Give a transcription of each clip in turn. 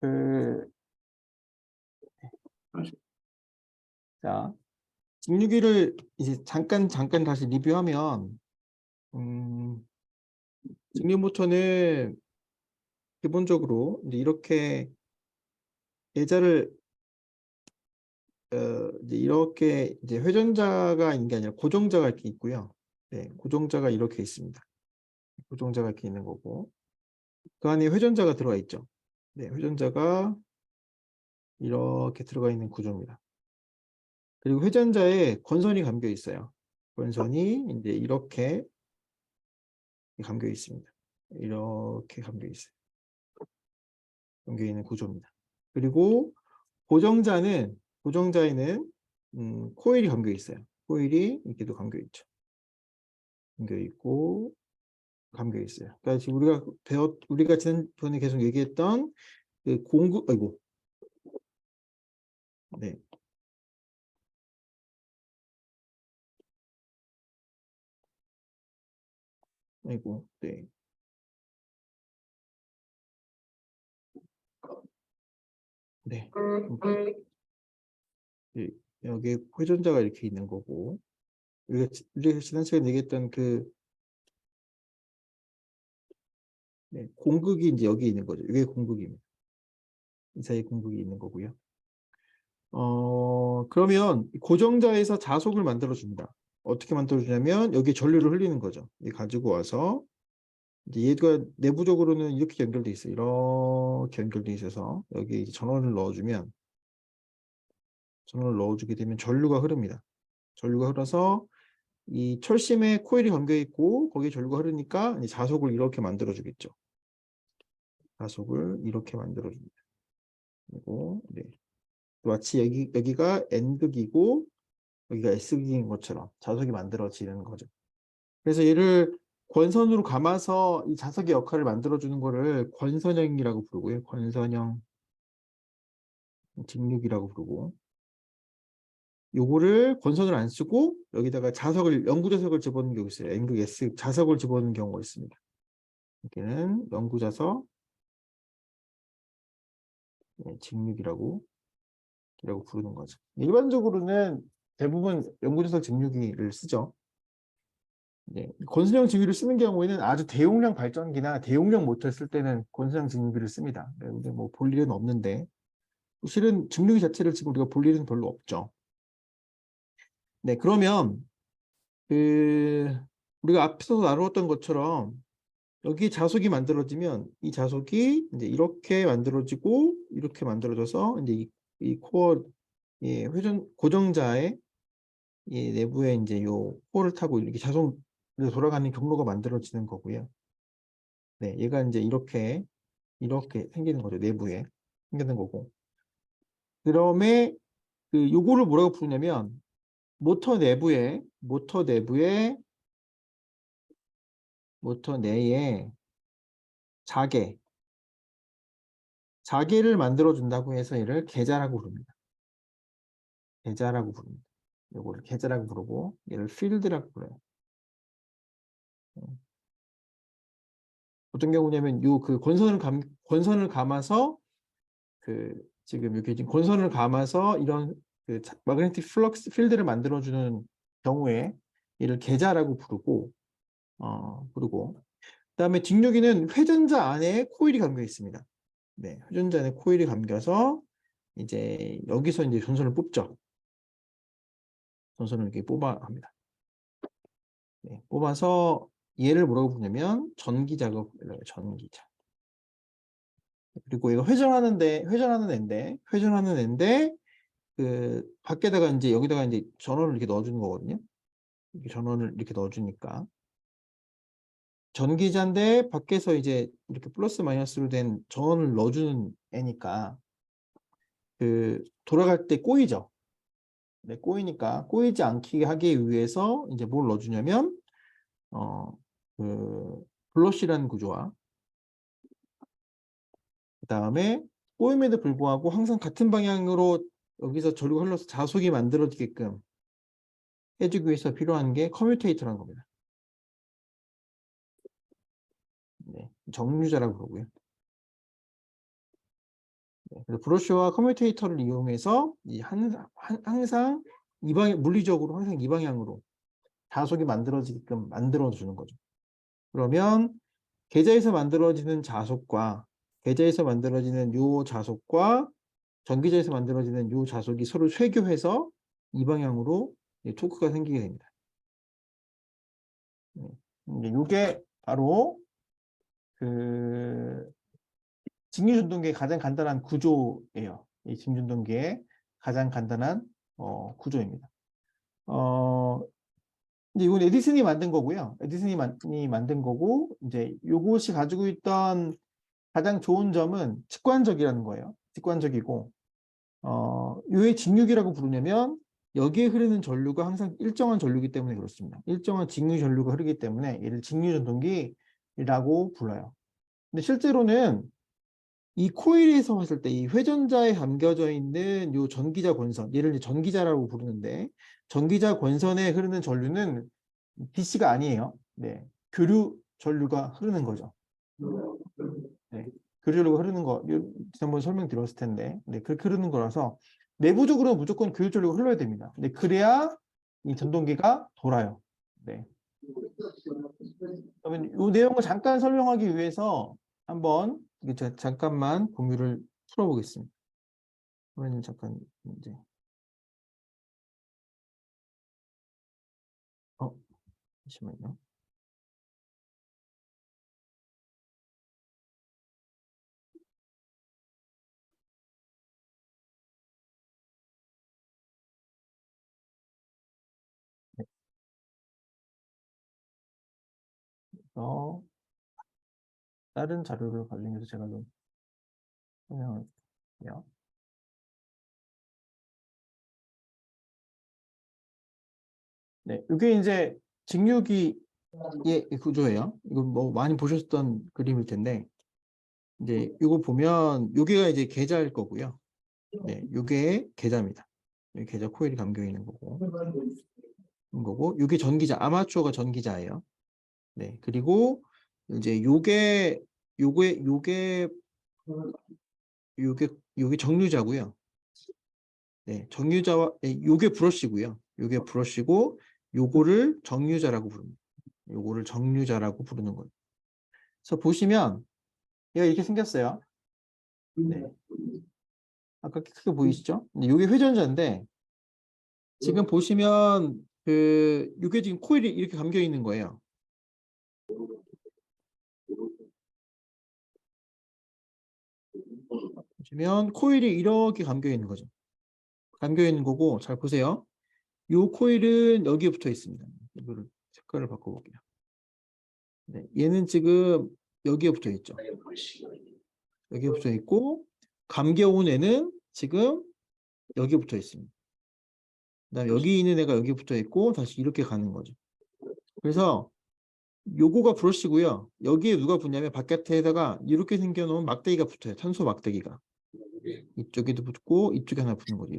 그, 자, 직류기를 이제 잠깐 다시 리뷰하면, 직류 모터는 기본적으로 이제 이렇게 예자를 이제 이렇게 이제 회전자가 있는 게 아니라 고정자가 이렇게 있고요. 네, 고정자가 이렇게 있습니다. 고정자가 이렇게 있는 거고, 그 안에 회전자가 들어가 있죠. 네, 회전자가 이렇게 들어가 있는 구조입니다. 그리고 회전자에 건선이 감겨 있어요. 건선이 이제 이렇게 감겨 있습니다. 이렇게 감겨 있어요. 감겨 있는 구조입니다. 그리고 고정자에는 코일이 감겨 있어요. 코일이 이렇게도 감겨 있죠. 감겨 있고 감겨 있어요. 그러니까 지금 우리가 지난번에 계속 얘기했던 그 아이고, 네, 아이고, 네, 네. 네, 여기 회전자가 이렇게 있는 거고, 우리가 지난 시간에 얘기했던 그 네, 공극이 이제 여기 있는 거죠. 이게 공극입니다. 이 사이에 공극이 있는 거고요. 그러면 고정자에서 자속을 만들어 줍니다. 어떻게 만들어 주냐면 여기 전류를 흘리는 거죠. 이 가지고 와서 이제 얘가 내부적으로는 이렇게 연결돼 있어요. 이렇게 연결돼 있어서 여기 이제 전원을 넣어주게 되면 전류가 흐릅니다. 전류가 흘러서 이 철심에 코일이 감겨 있고 거기에 전류가 흐르니까 이제 자속을 이렇게 만들어 주겠죠. 자속을 이렇게 만들어 줍니다. 그리고 네. 마치 여기가 N극이고 여기가 S극인 것처럼 자석이 만들어지는 거죠. 그래서 얘를 권선으로 감아서 이 자석의 역할을 만들어주는 거를 권선형이라고 부르고요. 권선형 직육이라고 부르고, 요거를 권선을 안 쓰고 여기다가 영구자석을 집어넣는 경우 있어요. N극 S 자석을 집어넣는 경우가 있습니다. 여기는 영구자석 직육이라고 부르는 거죠. 일반적으로는 대부분 영구자석 직육이를 쓰죠. 네. 권순형 직유를 쓰는 경우에는 아주 대용량 발전기나 대용량 모터를 쓸 때는 권순형 직유를 씁니다. 네, 근데 뭐 볼 일은 없는데 실은 직류기 자체를 지금 우리가 볼 일은 별로 없죠. 네, 그러면 그 우리가 앞서서 나누었던 것처럼 여기 자속이 만들어지면 이 자속이 이제 이렇게 만들어지고 이렇게 만들어져서 이제 이 코어 고정자의 이 내부에 이제 요 코어를 타고 이렇게 자속 돌아가는 경로가 만들어지는 거고요. 네, 얘가 이제 이렇게 생기는 거죠. 내부에 생기는 거고. 그다음에 요거를 뭐라고 부르냐면 모터 내에 자개를 만들어 준다고 해서 얘를 계자라고 부릅니다. 계자라고 부릅니다. 요거를 계자라고 부르고 얘를 필드라고 불러요. 어떤 경우냐면 요 그 권선을 감아서 지금 이렇게 지금 권선을 감아서 이런 마그네틱 플럭스 필드를 만들어주는 경우에 이를 계자라고 부르고 그다음에 직류기는 회전자 안에 코일이 감겨 있습니다. 네, 회전자 안에 코일이 감겨서 이제 여기서 이제 전선을 뽑죠. 전선을 이렇게 뽑아 합니다. 네, 뽑아서 얘를 뭐라고 부르냐면 전기자가 불러요. 전기자. 그리고 얘가 회전하는 애인데 밖에다가 이제 여기다가 이제 전원을 이렇게 넣어주는 거거든요. 이렇게 전원을 이렇게 넣어주니까 전기자인데 밖에서 이제 이렇게 플러스 마이너스로 된 전원을 넣어주는 애니까 돌아갈 때 꼬이죠. 네, 꼬이니까 꼬이지 않게 하기 위해서 이제 뭘 넣어주냐면 블러시라는 구조와 그 다음에 꼬임에도 불구하고 항상 같은 방향으로 여기서 전류가 흘러서 자속이 만들어지게끔 해주기 위해서 필요한 게 커뮤테이터라는 겁니다. 네, 정류자라고 그러고요. 그래서 브러쉬와 커뮤테이터를 이용해서 항상 물리적으로 항상 이 방향으로 자속이 만들어지게끔 만들어주는 거죠. 그러면 계좌에서 만들어지는 자속과 계좌에서 만들어지는 요 자속과 전기자에서 만들어지는 요 자속이 서로 쇄교해서 이 방향으로 토크가 생기게 됩니다. 이게 바로 그 직류전동기의 가장 간단한 구조예요. 이 직류전동기의 가장 간단한 구조입니다. 이제 이건 에디슨이 만든 거고요. 에디슨이 만든 거고, 이제 요것이 가지고 있던 가장 좋은 점은 직관적이라는 거예요. 직관적이고, 요의 직류기라고 부르냐면 여기에 흐르는 전류가 항상 일정한 전류기 때문에 그렇습니다. 일정한 직류 전류가 흐르기 때문에 얘를 직류전동기라고 불러요. 근데 실제로는 이 코일에서 봤을 때 이 회전자에 담겨져 있는 요 전기자 권선, 얘를 이제 전기자라고 부르는데 전기자 권선에 흐르는 전류는 DC가 아니에요. 네, 교류 전류가 흐르는 거죠. 네, 교류 전류가 흐르는 거 지난번에 설명드렸을 텐데, 네, 그렇게 흐르는 거라서 내부적으로 무조건 교류 전류가 흘러야 됩니다. 네, 그래야 이 전동기가 돌아요. 네. 그러면 이 내용을 잠깐 설명하기 위해서 한번 잠깐만 공유를 풀어보겠습니다. 그러면 잠깐 이제 잠시만요. 네. 다른 자료를 관련해서 제가 좀 설명을 할게요. 네, 이게 이제 직류기의 구조예요. 이거 뭐 많이 보셨던 그림일 텐데, 이제 이거 보면 여기가 이제 계좌일 거고요. 네, 이게 계좌입니다. 여기 계좌 코일이 감겨 있는 거고, 이게 전기자, 아마추어가 전기자예요. 네, 그리고 이제 요게 정류자고요. 네, 정류자와 요게 브러쉬고요. 요게 브러쉬고 요거를 정류자라고 부릅니다. 요거를 정류자라고 부르는 거예요. 그래서 보시면 얘가 이렇게 생겼어요. 네. 아까 크게 보이시죠? 요게 회전자인데 지금 보시면 요게 지금 코일이 이렇게 감겨 있는 거예요. 보시면 코일이 이렇게 감겨 있는 거죠. 감겨 있는 거고 잘 보세요. 요 코일은 여기에 붙어 있습니다. 이거를 색깔을 바꿔볼게요. 네, 얘는 지금 여기에 붙어 있죠. 여기에 붙어 있고 감겨온 애는 지금 여기에 붙어 있습니다. 그다음에 여기 있는 애가 여기 붙어 있고 다시 이렇게 가는 거죠. 그래서 요거가 브러쉬고요. 여기에 누가 붙냐면 바깥에다가 이렇게 생겨놓은 막대기가 붙어요. 탄소 막대기가. 이쪽에도 붙고 이쪽에 하나 붙는 거죠.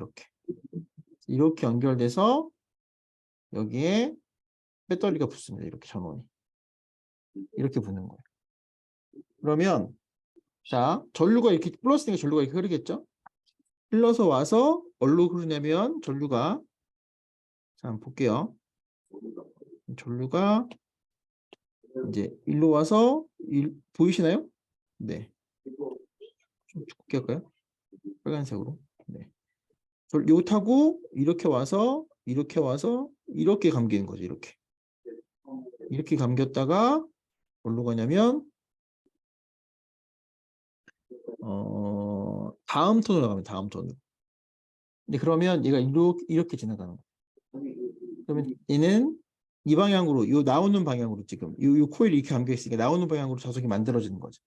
이렇게 연결돼서 여기에 배터리가 붙습니다. 이렇게 전원이. 이렇게 붙는 거예요. 그러면 자, 전류가 이렇게 플러스니까 전류가 이렇게 흐르겠죠? 흘러서 와서 어디로 흐르냐면 전류가 자, 한번 볼게요. 전류가 이제 일로 와서 보이시나요? 네. 좀 굵게 할까요? 빨간색으로. 네. 요 타고 이렇게 와서 이렇게 감기는 거죠. 이렇게 감겼다가 뭘로 가냐면 다음 톤으로 가면 다음 톤으로. 근데 그러면 얘가 이렇게 지나가는 거예요. 그러면 얘는 이 방향으로 요 나오는 방향으로 지금 요 코일이 이렇게 감겨 있으니까 나오는 방향으로 자석이 만들어지는 거죠.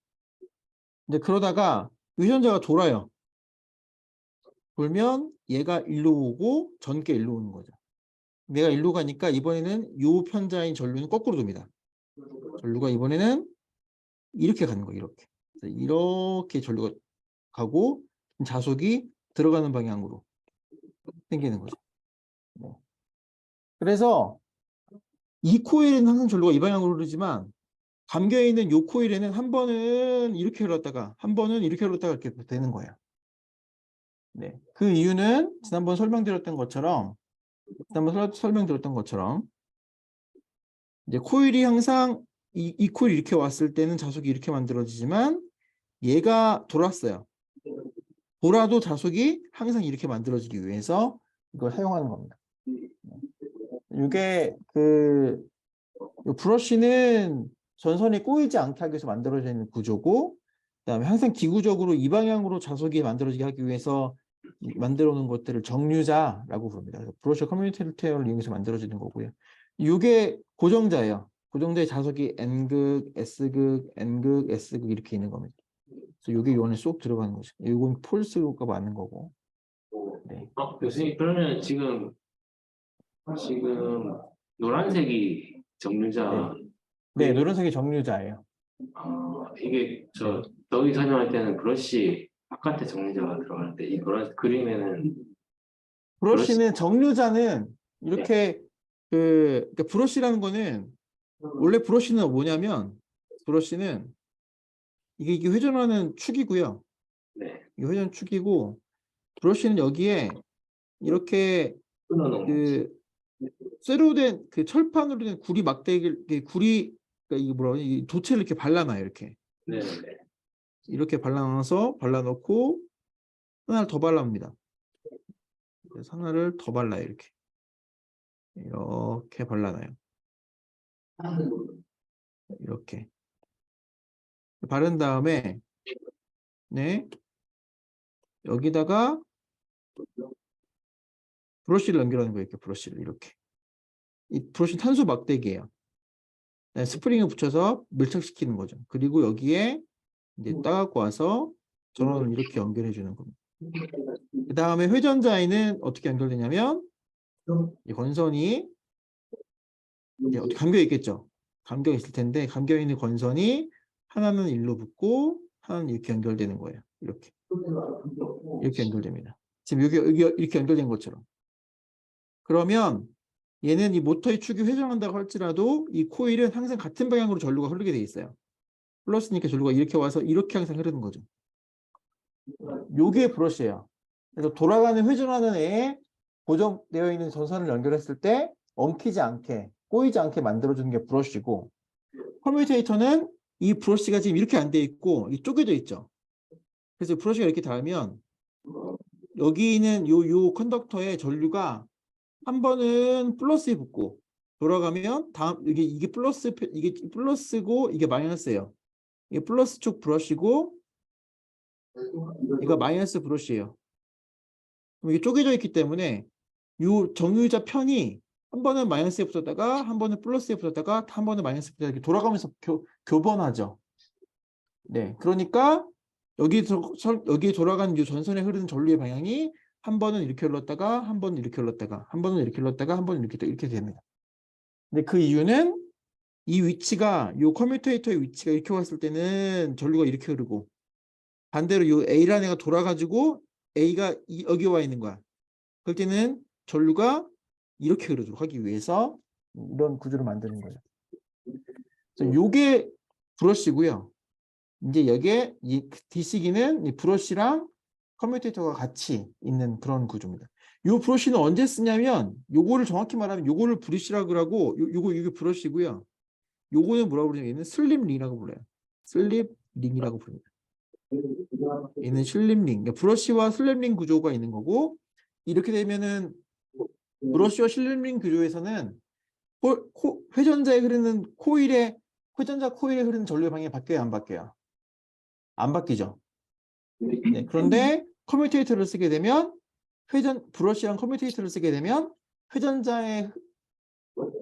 근데 그러다가 유전자가 돌아요. 돌면 얘가 일로 오고 전기가 일로 오는 거죠. 얘가 일로 가니까 이번에는 요 편자인 전류는 거꾸로 돕니다. 전류가 이번에는 이렇게 가는 거예요. 이렇게 전류가 가고 자석이 들어가는 방향으로 당기는 거죠. 네. 그래서 이 코일에는 항상 전류가 이 방향으로 흐르지만 감겨있는 요 코일에는 한 번은 이렇게 흘렀다가 한 번은 이렇게 흘렀다가 이렇게 되는 거예요. 네. 그 이유는 지난번 설명드렸던 것처럼 이제 코일이 항상 이 코일이 이렇게 왔을 때는 자속이 이렇게 만들어지지만 얘가 돌았어요. 돌아도 자속이 항상 이렇게 만들어지기 위해서 이걸 사용하는 겁니다. 이게 이 브러쉬는 전선이 꼬이지 않게 하기 위해서 만들어지는 구조고, 그다음에 항상 기구적으로 이 방향으로 자석이 만들어지게 하기 위해서 만들어 놓은 것들을 정류자라고 부릅니다. 그래서 브러쉬 커뮤니테이터를 이용해서 만들어지는 거고요. 이게 고정자예요. 고정자의 자석이 N극, S극, N극, S극 이렇게 있는 겁니다. 그래서 이게 요 안에 쏙 들어가는 거죠. 이건 폴스가 맞는 거고. 네. 교수님, 그러면 지금 노란색이 정류자. 네, 노란색이 정류자예요. 이게 저희 설명할 때는 브러쉬 바깥에 정류자가 들어갈 때 이 노란 그림에는 브러쉬는 정류자는 이렇게 그러니까 브러쉬라는 거는 원래 브러쉬는 뭐냐면 브러쉬는 이게 회전하는 축이고요. 네. 이게 회전 축이고 브러쉬는 여기에 이렇게 쇠로 된 그 철판으로 된 구리 막대기 구리 그러니까 이게 뭐라 그러지? 이 도체를 이렇게 발라놔요. 이렇게. 네. 이렇게 발라놓고 하나를 더 발라옵니다. 그래서 하나를 더 발라요. 이렇게 발라놔요. 이렇게 바른 다음에 네 여기다가 브러쉬를 연결하는 거예요. 이렇게 브러쉬를 이렇게. 이 브러쉬는 탄소 막대기예요. 스프링을 붙여서 밀착시키는 거죠. 그리고 여기에 이제 따갖고 와서 전원을 이렇게 연결해 주는 겁니다. 그 다음에 회전자에는 어떻게 연결되냐면 이 건선이 이제 어떻게 감겨 있겠죠. 감겨 있을 텐데 감겨 있는 건선이 하나는 일로 붙고 하나는 이렇게 연결되는 거예요. 이렇게 연결됩니다. 지금 여기 이렇게 연결된 것처럼. 그러면 얘는 이 모터의 축이 회전한다고 할지라도 이 코일은 항상 같은 방향으로 전류가 흐르게 돼 있어요. 플러스니까 전류가 이렇게 와서 이렇게 항상 흐르는 거죠. 요게 브러쉬예요. 그래서 돌아가는 회전하는 애에 고정되어 있는 전선을 연결했을 때 엉키지 않게 꼬이지 않게 만들어주는 게 브러쉬고, 커뮤테이터는 이 브러쉬가 지금 이렇게 안 돼 있고 이 쪼개져 있죠. 그래서 브러쉬가 이렇게 닿으면 여기 있는 요 컨덕터의 전류가 한 번은 플러스에 붙고 돌아가면 다음 이게 플러스고 이게 마이너스예요. 이게 플러스 쪽 브러쉬고 이거 마이너스 브러쉬예요. 그럼 이게 쪼개져 있기 때문에 요 정유자 편이 한 번은 마이너스에 붙었다가 한 번은 플러스에 붙었다가 한 번은 마이너스에 붙었다가 이렇게 돌아가면서 교번하죠. 네, 그러니까 여기 돌아가는 이 전선에 흐르는 전류의 방향이 한 번은 이렇게 흘렀다가 한 번은 이렇게 흘렀다가 한 번은 이렇게 흘렀다가 한 번은 이렇게 됩니다. 근데 그 이유는 이 위치가 이 커뮤테이터의 위치가 이렇게 왔을 때는 전류가 이렇게 흐르고 반대로 이 A라는 애가 돌아가지고 A가 여기 와 있는 거야. 그럴 때는 전류가 이렇게 흐르도록 하기 위해서 이런 구조를 만드는 거죠. 그래서 요게 브러쉬고요. 이제 여기에 이 DC기는 이 브러쉬랑 커뮤테이터가 같이 있는 그런 구조입니다. 요 브러쉬는 언제 쓰냐면 요거를 정확히 말하면 요거를 브러쉬라고 하고 요게 브러쉬고요. 요거는 뭐라고 부르냐면 얘는 슬립링이라고 불러요. 슬립링이라고 부릅니다. 얘는 슬립링. 그러니까 브러쉬와 슬립링 구조가 있는 거고, 이렇게 되면은 브러쉬와 슬립링 구조에서는 회전자에 흐르는 회전자 코일에 흐르는 전류의 방향이 바뀌어요, 안 바뀌어요? 안 바뀌죠. 네, 그런데 커뮤테이터를 쓰게 되면 브러쉬랑 커뮤테이터를 쓰게 되면 회전자의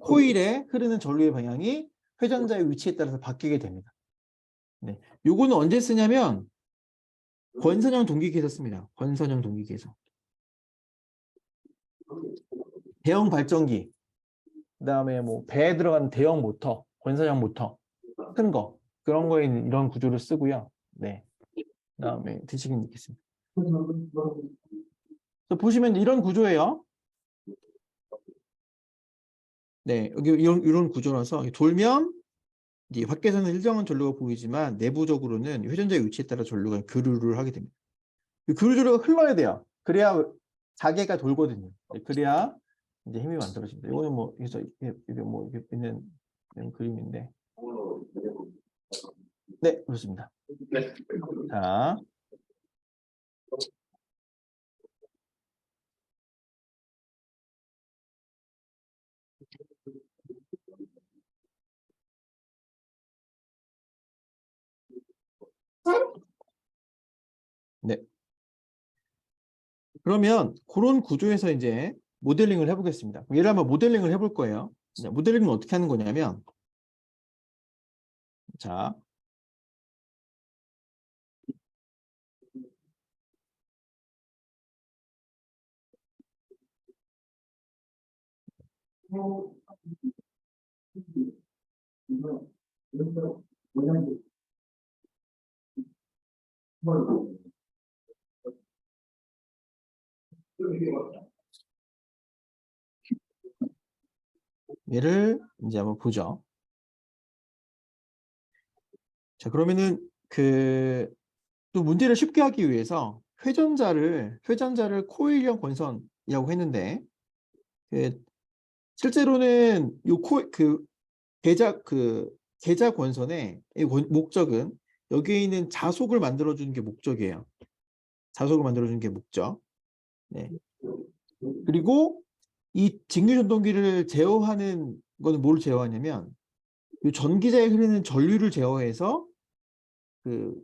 코일에 흐르는 전류의 방향이 회전자의 위치에 따라서 바뀌게 됩니다. 네, 요거는 언제 쓰냐면 권선형 동기기에서 씁니다. 권선형 동기기에서. 대형 발전기, 그다음에 뭐 배에 들어가는 대형 모터, 권선형 모터, 큰 거, 그런 거에 이런 구조를 쓰고요. 네. 그다음에 뒤치기 있겠습니다. 보시면 이런 구조예요. 네, 여기 이런 구조라서 돌면 이제 밖에서는 일정한 전류가 보이지만 내부적으로는 회전자의 위치에 따라 전류가 교류를 하게 됩니다. 교류 전류가 흘러야 돼요. 그래야 자개가 돌거든요. 네, 그래야 이제 힘이 만들어집니다. 이거는 뭐 그래서 이게 뭐 이게 있는 그림인데, 네 그렇습니다. 네. 자, 네 그러면 그런 구조에서 이제 모델링을 해보겠습니다. 얘를 한번 모델링을 해볼 거예요. 자, 모델링은 어떻게 하는 거냐면, 자, 얘를 이제 한번 보죠. 자, 그러면은 또 문제를 쉽게 하기 위해서 회전자를 코일형 권선이라고 했는데, 그 실제로는 계좌 권선의 이 목적은 여기에 있는 자속을 만들어주는 게 목적이에요. 자속을 만들어주는 게 목적. 네. 그리고 이 직류전동기를 제어하는 거는 뭘 제어하냐면, 이 전기자에 흐르는 전류를 제어해서 그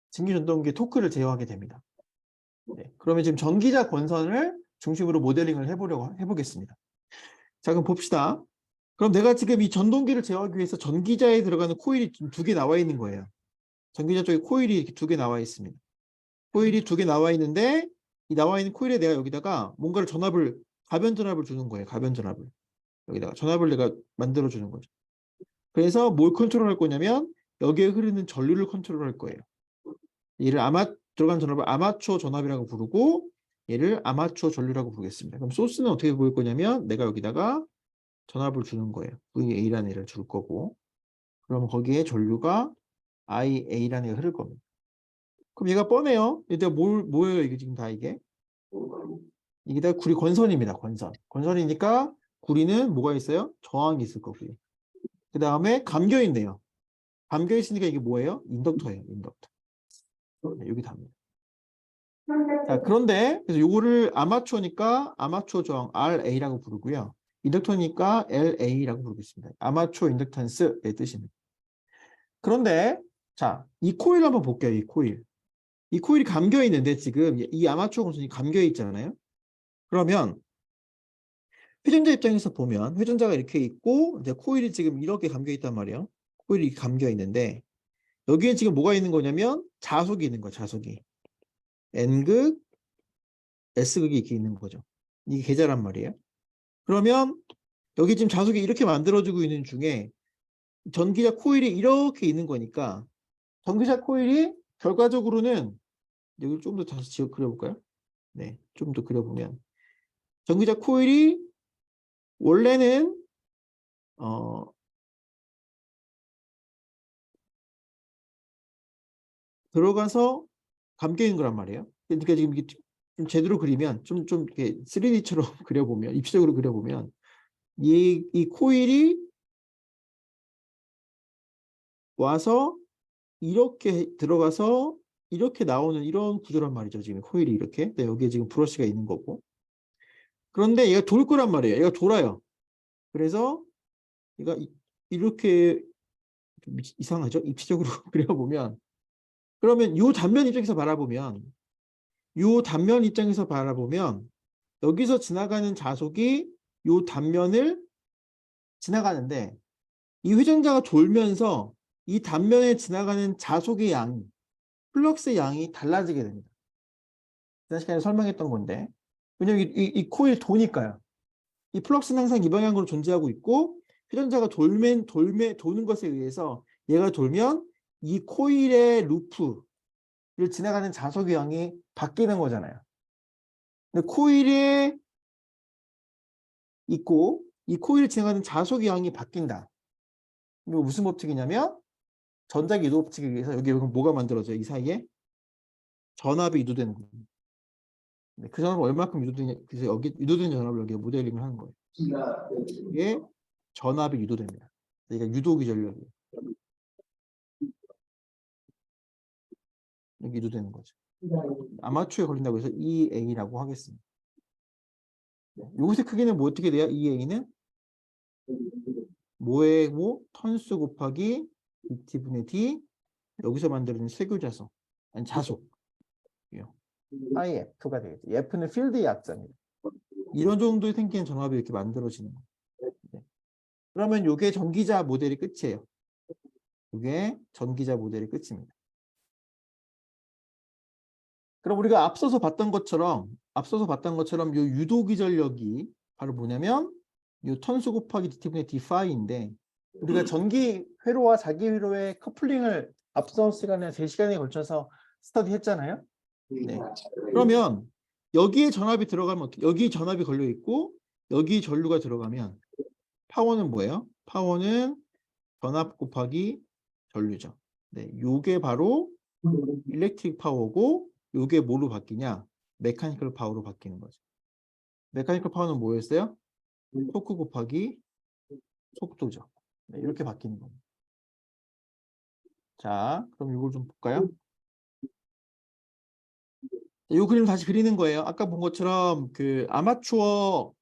직류전동기 토크를 제어하게 됩니다. 네. 그러면 지금 전기자 권선을 중심으로 모델링을 해보겠습니다. 자, 그럼 봅시다. 그럼 내가 지금 이 전동기를 제어하기 위해서 전기자에 들어가는 코일이 두 개 나와 있는 거예요. 전기자 쪽에 코일이 이렇게 두 개 나와 있습니다. 코일이 두 개 나와 있는데, 이 나와 있는 코일에 내가 여기다가 뭔가를 가변 전압을 주는 거예요. 가변 전압을. 여기다가 전압을 내가 만들어 주는 거죠. 그래서 뭘 컨트롤할 거냐면, 여기에 흐르는 전류를 컨트롤할 거예요. 얘를 들어간 전압을 아마추어 전압이라고 부르고, 얘를 아마추어 전류라고 부르겠습니다. 그럼 소스는 어떻게 보일 거냐면, 내가 여기다가 전압을 주는 거예요. VA라는 애를 줄 거고, 그럼 거기에 전류가 IA라는 애가 흐를 겁니다. 그럼 얘가 뻔해요. 얘가 뭐예요? 이게 지금 다 이게 다 구리 권선입니다. 권선이니까 구리는 뭐가 있어요? 저항이 있을 거고요. 그 다음에 감겨 있네요. 감겨 있으니까 이게 뭐예요? 인덕터예요. 인덕터. 네, 여기 답니다. 자, 그런데 그래서 요거를 아마추어니까 아마추어 저항 RA라고 부르고요. 인덕터니까 LA라고 부르겠습니다. 아마추어 인덕턴스의 뜻입니다. 그런데 자, 이 코일 한번 볼게요. 이 코일. 이 코일이 감겨 있는데 지금 이 아마추어 공선이 감겨 있잖아요. 그러면 회전자 입장에서 보면 회전자가 이렇게 있고 이제 코일이 지금 이렇게 감겨 있단 말이에요. 코일이 감겨 있는데 여기에 지금 뭐가 있는 거냐면 자속이 있는 거야. 자속이. N극, S극이 이렇게 있는 거죠. 이게 계좌란 말이에요. 그러면 여기 지금 자속이 이렇게 만들어지고 있는 중에 전기자 코일이 이렇게 있는 거니까 전기자 코일이 결과적으로는 여기 좀 더 다시 그려볼까요? 네, 좀 더 그려보면 전기자 코일이 원래는 들어가서 감겨 있는 거란 말이에요. 그러니까 지금 이게 좀 제대로 그리면 좀 이렇게 3D처럼 그려보면 입체적으로 그려보면 이 코일이 와서 이렇게 들어가서 이렇게 나오는 이런 구조란 말이죠. 지금 코일이 이렇게. 네, 여기에 지금 브러쉬가 있는 거고. 그런데 얘가 돌 거란 말이에요. 얘가 돌아요. 그래서 얘가 이렇게 좀 이상하죠? 입체적으로 그려보면 그러면 이 단면 입장에서 바라보면 여기서 지나가는 자속이 이 단면을 지나가는데 이 회전자가 돌면서 이 단면에 지나가는 자속의 양이 플럭스의 양이 달라지게 됩니다. 지난 시간에 설명했던 건데 왜냐면 이 코일 도니까요. 이 플럭스는 항상 이 방향으로 존재하고 있고 회전자가 도는 것에 의해서 얘가 돌면 이 코일의 루프를 지나가는 자석의 양이 바뀌는 거잖아요. 근데 코일에 있고 이 코일을 지나가는 자석의 양이 바뀐다. 이거 무슨 법칙이냐면 전자기 유도 법칙에 의해서 여기 뭐가 만들어져요? 이 사이에 전압이 유도되는 겁니다. 네, 그 전압을 얼마큼 유도되냐, 그래서 여기 유도된 전압을 여기 모델링을 하는 거예요. 이게 전압이 유도됩니다. 그러니까 유도기 전력이에요. 여기 유도되는 거죠. 아마추어에 걸린다고 해서 EA라고 하겠습니다. 네, 요것의 크기는 뭐 어떻게 돼요? EA는 뭐의 뭐 턴수 곱하기 T분의 D 여기서 만들어진 세교자속 아니 자속 IF가 되겠죠. F는 필드의 약자입니다. 이런 정도의 생기는 전압이 이렇게 만들어지는 거예요. 네. 그러면 이게 전기자 모델이 끝이에요. 이게 전기자 모델이 끝입니다. 그럼 우리가 앞서서 봤던 것처럼 이 유도기 전력이 바로 뭐냐면 이 턴수 곱하기 dt분의 d파이인데 우리가 전기 회로와 자기 회로의 커플링을 앞선 시간에 3시간에 걸쳐서 스터디 했잖아요. 네. 그러면 여기에 전압이 들어가면 여기 전압이 걸려 있고 여기 전류가 들어가면 파워는 뭐예요? 파워는 전압 곱하기 전류죠. 네, 요게 바로 일렉트릭 파워고 요게 뭐로 바뀌냐? 메카니컬 파워로 바뀌는 거죠. 메카니컬 파워는 뭐였어요? 토크 곱하기 속도죠. 네, 이렇게 바뀌는 겁니다. 자, 그럼 이걸 좀 볼까요? 이 그림 다시 그리는 거예요. 아까 본 것처럼 그 아마추어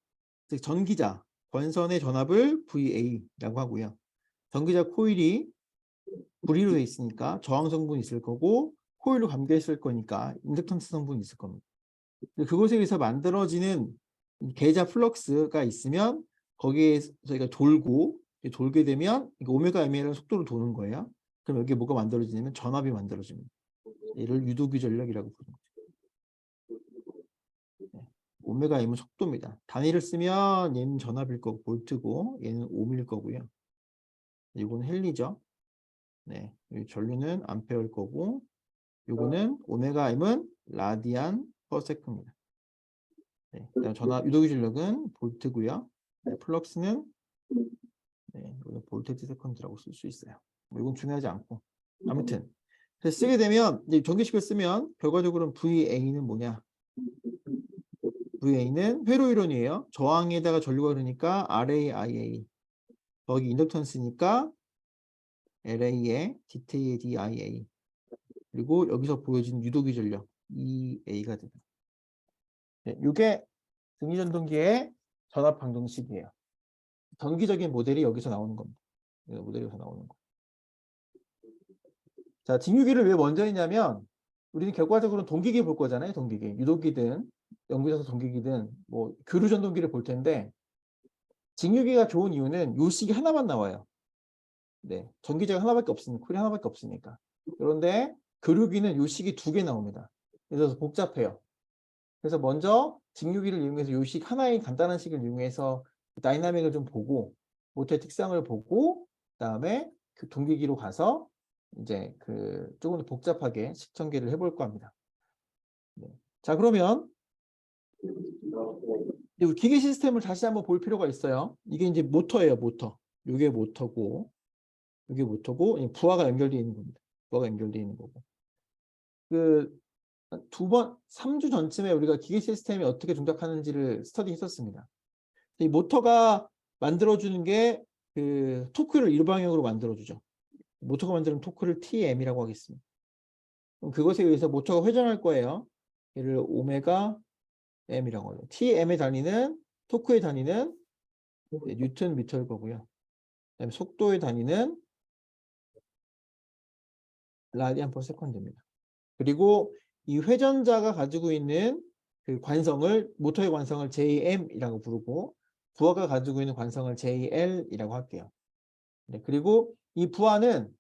즉 전기자 권선의 전압을 VA라고 하고요. 전기자 코일이 불이로 되어 있으니까 저항 성분이 있을 거고 코일로 감겨 있을 거니까 인덕턴스 성분이 있을 겁니다. 그것에 의해서 만들어지는 계좌 플럭스가 있으면 거기에 저희가 돌게 되면 오메가 m이라는 속도로 도는 거예요. 그럼 여기에 뭐가 만들어지냐면 전압이 만들어집니다. 얘를 유도기 전력이라고 부릅니다. 네. 오메가 m은 속도입니다. 단위를 쓰면 얘는 전압일 거고 볼트고 얘는 옴일 거고요. 이건 헨리죠. 네, 이 전류는 암페어일 거고 요거는 오메가 m은 라디안 퍼 세컨입니다. 네, 그다음 전압 유도기 전력은 볼트고요. 네, 플럭스는 네, 볼테지 세컨드라고 쓸 수 있어요. 뭐 이건 중요하지 않고 아무튼 그래서 쓰게 되면 이제 전기식을 쓰면 결과적으로는 VA는 뭐냐? VA는 회로 이론이에요. 저항에다가 전류가 흐르니까 RAIA 거기 인덕턴스니까 LA에 DTA에 DIA 그리고 여기서 보여진 유도기 전력 EA가 됩니다. 네, 이게 등위전동기의 전압 방정식이에요. 전기적인 모델이 여기서 나오는 겁니다. 모델이 여기서 나오는 거. 자, 직류기를 왜 먼저 했냐면 우리는 결과적으로 동기기 볼 거잖아요. 동기기. 유도기든 연구자서 동기기든 뭐 교류전동기를 볼 텐데 직류기가 좋은 이유는 요 식이 하나만 나와요. 네, 전기제가 하나밖에 없으니까 쿨이 하나밖에 없으니까. 그런데 교류기는 요 식이 2개 나옵니다. 그래서 복잡해요. 그래서 먼저 직류기를 이용해서 요 식 하나의 간단한 식을 이용해서 다이나믹을 좀 보고 모터의 특성을 보고 그다음에 그 동기기로 가서 이제 그 조금 더 복잡하게 식전개를 해볼 겁니다. 네. 자, 그러면 우리 기계 시스템을 다시 한번 볼 필요가 있어요. 이게 이제 모터예요, 모터. 이게 모터고, 이게 모터고, 부하가 연결되어 있는 겁니다. 부하가 연결되어 있는 거고. 그 3주 전쯤에 우리가 기계 시스템이 어떻게 동작하는지를 스터디 했었습니다. 이 모터가 만들어주는 게 그 토크를 일방향으로 만들어주죠. 모터가 만드는 토크를 TM이라고 하겠습니다. 그럼 그것에 의해서 모터가 회전할 거예요. 얘를 오메가 M이라고 하죠. TM의 단위는 토크의 단위는 뉴턴 미터일 거고요. 그다음에 속도의 단위는 라디안 퍼 세컨드입니다. 그리고 이 회전자가 가지고 있는 그 관성을 모터의 관성을 JM이라고 부르고 부하가 가지고 있는 관성을 JL이라고 할게요. 네, 그리고 이 부하는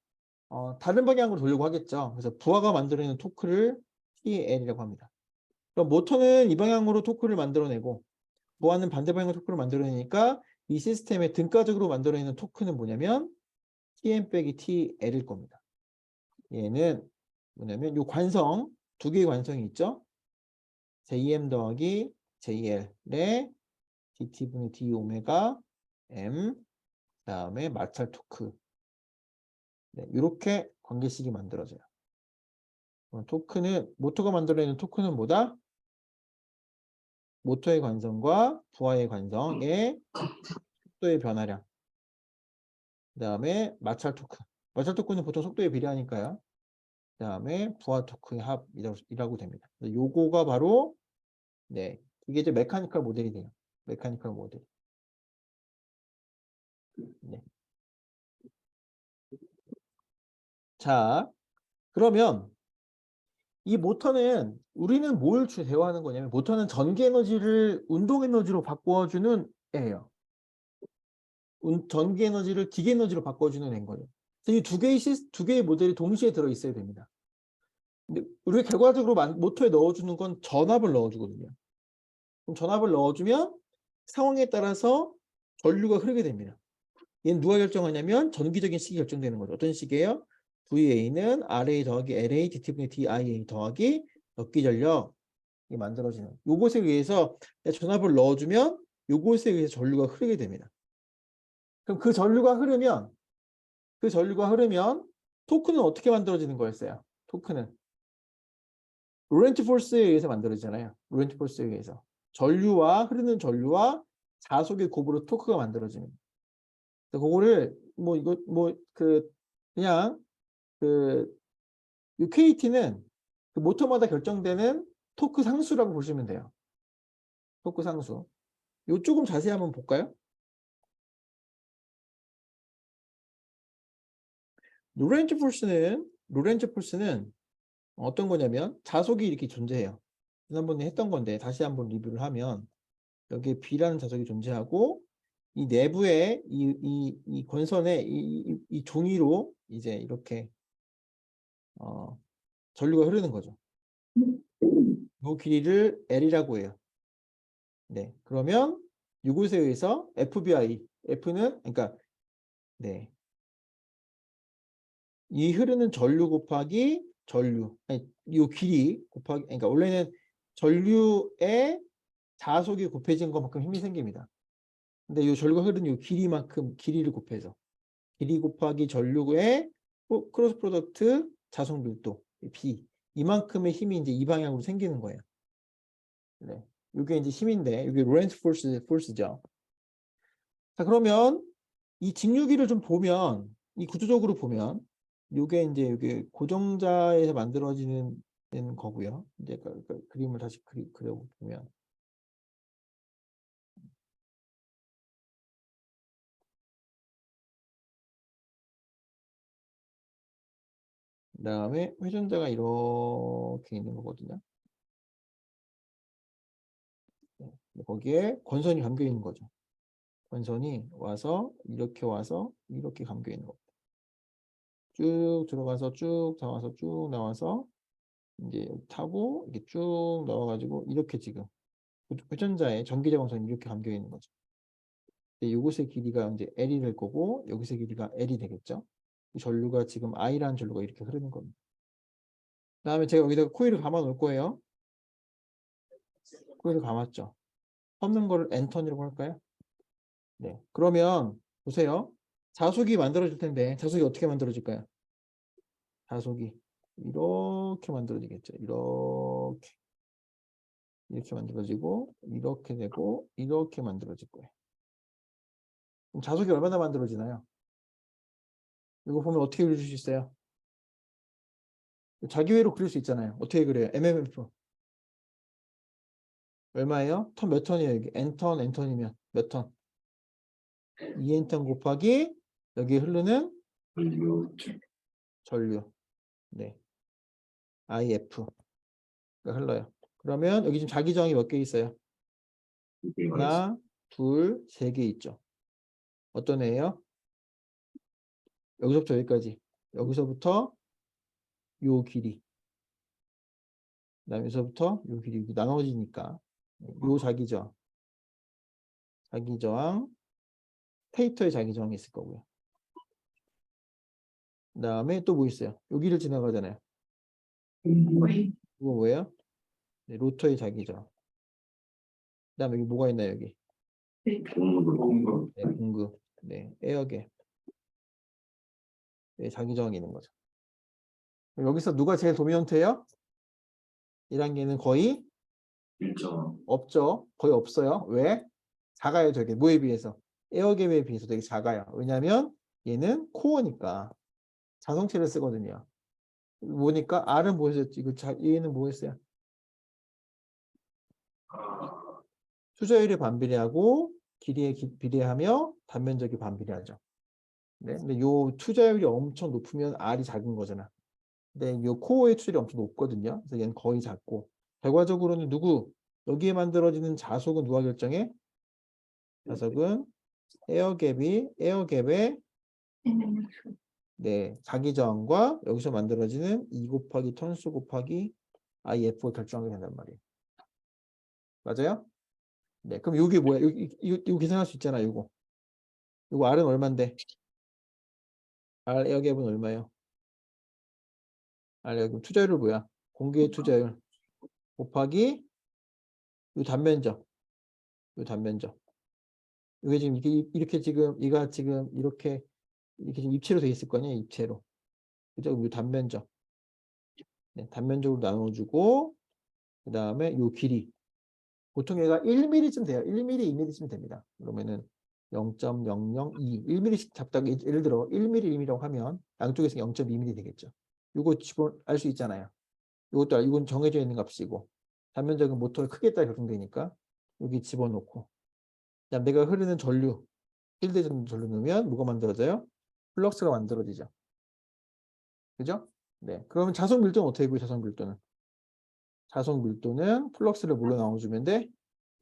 다른 방향으로 돌려고 하겠죠. 그래서 부하가 만들어내는 토크를 TL이라고 합니다. 그럼 모터는 이 방향으로 토크를 만들어내고 부하는 반대 방향으로 토크를 만들어내니까 이 시스템의 등가적으로 만들어내는 토크는 뭐냐면 TM 빼기 TL일 겁니다. 얘는 뭐냐면 이 관성, 2개의 관성이 있죠. JM 더하기 JL의 DT분의 D 오메가 M 그다음에 마찰 토크. 네, 이렇게 관계식이 만들어져요. 토크는 모터가 만들어내는 토크는 뭐다? 모터의 관성과 부하의 관성의 속도의 변화량. 그 다음에 마찰 토크. 마찰 토크는 보통 속도에 비례하니까요. 그 다음에 부하 토크의 합이라고 됩니다. 요거가 바로 네, 이게 이제 메카니컬 모델이 돼요. 메카니컬 모델. 네. 자, 그러면 이 모터는 우리는 뭘 대화하는 거냐면 모터는 전기 에너지를 운동 에너지로 바꿔주는 애예요. 전기 에너지를 기계 에너지로 바꿔주는 애인 거예요. 이 두 개의 모델이 동시에 들어 있어야 됩니다. 근데 우리가 결과적으로 모터에 넣어주는 건 전압을 넣어주거든요. 그럼 전압을 넣어주면 상황에 따라서 전류가 흐르게 됩니다. 얘는 누가 결정하냐면 전기적인 식이 결정되는 거죠. 어떤 식이에요? VA는 RA 더하기 LA DT분의 DIA 더하기 역기 전력이 만들어지는 요것에 의해서 전압을 넣어주면 요것에 의해서 전류가 흐르게 됩니다. 그럼 그 전류가 흐르면 토크는 어떻게 만들어지는 거였어요? 토크는 로렌츠 포스에 의해서 만들어지잖아요. 로렌츠 포스에 의해서 흐르는 전류와 자속의 곱으로 토크가 만들어집니다. 그거를 그냥 KT는 그 모터마다 결정되는 토크 상수라고 보시면 돼요. 토크 상수. 요 조금 자세히 한번 볼까요? 로렌츠 폴스는 어떤 거냐면 자속이 이렇게 존재해요. 지난번에 했던 건데 다시 한번 리뷰를 하면 여기에 B라는 자속이 존재하고 이 내부에 이 권선에 이 종이로 이제 이렇게 전류가 흐르는 거죠. 이 길이를 L이라고 해요. 네, 그러면 이곳에 의해서 F는 그러니까 네, 이 흐르는 전류 곱하기 이 길이 곱하기 그러니까 원래는 전류의 자속이 곱해진 것만큼 힘이 생깁니다. 근데 이 전류가 흐르는 이 길이만큼 길이를 곱해서 길이 곱하기 전류의 크로스 프로덕트 자속 밀도 B 이만큼의 힘이 이제 이 방향으로 생기는 거예요. 네. 이게 이제 힘인데 이게 로렌츠 포스죠. 자, 그러면 이 직류기를 좀 보면 이 구조적으로 보면 이게 이제 이게 고정자에서 만들어지는 거고요. 이제 그 그림을 다시 그려보면 그다음에 회전자가 이렇게 있는 거거든요. 네. 거기에 권선이 감겨 있는 거죠. 권선이 와서 이렇게 감겨 있는 겁니다. 쭉 들어가서 쭉 나와서 쭉 나와서 이제 타고 이렇게 쭉 나와가지고 이렇게 지금 회전자에 전기제광선이 이렇게 감겨 있는 거죠. 이곳의 길이가 이제 L이 될 거고 여기서의 길이가 L이 되겠죠. 이 전류가 지금 I라는 전류가 이렇게 흐르는 겁니다. 그다음에 제가 여기다가 코일을 감아 놓을 거예요. 코일을 감았죠. 섞는 거를 N턴이라고 할까요? 네. 그러면 보세요. 자속이 만들어질 텐데 자속이 어떻게 만들어질까요? 자속이 이렇게 만들어지겠죠. 이렇게 만들어지고 이렇게 되고 이렇게 만들어질 거예요. 그럼 자속이 얼마나 만들어지나요? 이거 보면 어떻게 그릴 수 있어요? 자기회로 그릴 수 있잖아요. 어떻게 그래요? MMF 얼마예요? 턴 몇 턴이에요? 여기 N턴이면 몇 턴? 2N턴 곱하기 여기 흐르는 전류 네 IF가 흘러요. 그러면 여기 지금 자기저항이 몇 개 있어요? 하나, 둘, 세 개 있죠. 어떤 애예요? 여기서부터 여기까지. 여기서부터 요 길이. 그다음에 여기서부터 요 길이 이렇게 나눠지니까 요 자기저항, 테이터의 자기저항이 있을 거고요. 그다음에 또 뭐 있어요? 여기를 지나가잖아요. 이거 뭐예요? 네, 로터의 자기저항. 그다음에 여기 뭐가 있나요? 여기 공급. 네, 공급, 네, 에어갭, 네, 자기저항이 있는 거죠. 여기서 누가 제일 도미넌트예요? 1단계는 거의 1점. 없죠. 거의 없어요. 왜? 작아요, 저게. 뭐에 비해서? 에어갭에 비해서 되게 작아요. 왜냐면 얘는 코어니까 자성체를 쓰거든요. 뭐니까 R은 뭐였어요? 얘는 뭐였어요? 아, 투자율이 반비례하고 길이에 비례하며 단면적이 반비례하죠. 네. 근데 요 투자율이 엄청 높으면 R이 작은 거잖아. 근데 요 코어의 투자율이 엄청 높거든요. 그래서 얘는 거의 작고. 결과적으로는 여기에 만들어지는 자속은 누가 결정해? 자속은 에어갭의 네, 자기 저항과 여기서 만들어지는 2 곱하기 턴수 곱하기 IF가 결정하게 된단 말이에요. 맞아요? 네, 그럼 여기 뭐야? 이거 계산할 수 있잖아, 이거. 이거 R은 얼마인데? R 에어갭은 얼마예요? R 에어갭 투자율은 뭐야? 공기의 투자율 곱하기 이 단면적, 이 단면적. 이게 지금 이렇게 지금 이가 지금 이렇게 지금 입체로 돼 있을 거 아니에요, 입체로. 그죠? 이 단면적. 네, 단면적으로 나눠주고 그 다음에 요 길이. 보통 얘가 1mm쯤 돼요. 1mm, 2mm쯤 됩니다. 그러면은 0.002, 1mm씩 잡다가 예를 들어 1mm, 1mm라고 하면 양쪽에서 0.2mm 되겠죠. 이거 알 수 있잖아요. 이건 정해져 있는 값이고 단면적인 모터의 크기에 따라 결정되니까 여기 집어넣고 그다음 내가 흐르는 전류, 필드 전류 넣으면 뭐가 만들어져요? 플럭스가 만들어지죠. 그죠? 네. 그러면 자석 밀도는 어떻게 구해? 자석 밀도는? 자석 밀도는 플럭스를 뭘로 나눠주면 돼?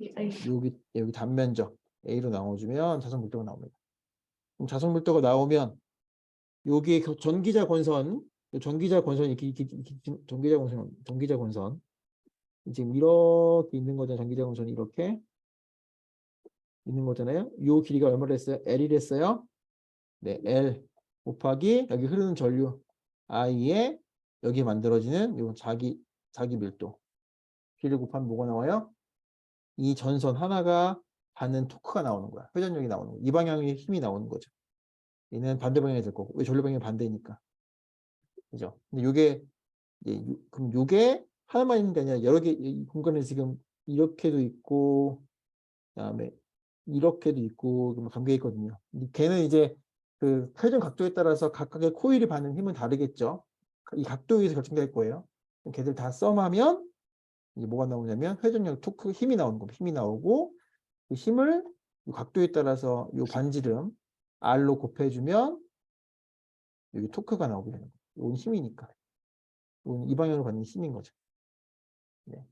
여기 단면적 A로 나눠주면 자석 밀도가 나옵니다. 그럼 자석 밀도가 나오면 여기에 전기자 권선, 전기자 권선이 전기자 권선 지금 이렇게 있는 거잖아요. 전기자 권선이 이렇게 있는 거잖아요. 요 길이가 얼마를 했어요? L이랬어요. 네, L 곱하기 여기 흐르는 전류 I에 여기 만들어지는 요 자기 밀도 길이 곱하면 뭐가 나와요? 이 전선 하나가 받는 토크가 나오는 거야. 회전력이 나오는 거야. 이 방향의 힘이 나오는 거죠. 얘는 반대 방향이 될 거고. 왜 전류 방향이 반대니까. 그죠? 근데 그럼 요게 하나만 있는 게 아니라 여러 개, 이 공간에 지금 이렇게도 있고, 그다음에 이렇게도 있고, 감겨 있거든요. 걔는 이제 그 회전 각도에 따라서 각각의 코일이 받는 힘은 다르겠죠. 이 각도에 의해서 결정될 거예요. 걔들 다 썸하면 이제 뭐가 나오냐면 회전력, 토크, 힘이 나오는 겁니다. 힘이 나오고 그 힘을 이 각도에 따라서 이 반지름 R로 곱해주면 여기 토크가 나오게 되는 거예요. 이건 힘이니까. 이건 이 방향으로 받는 힘인 거죠. 네.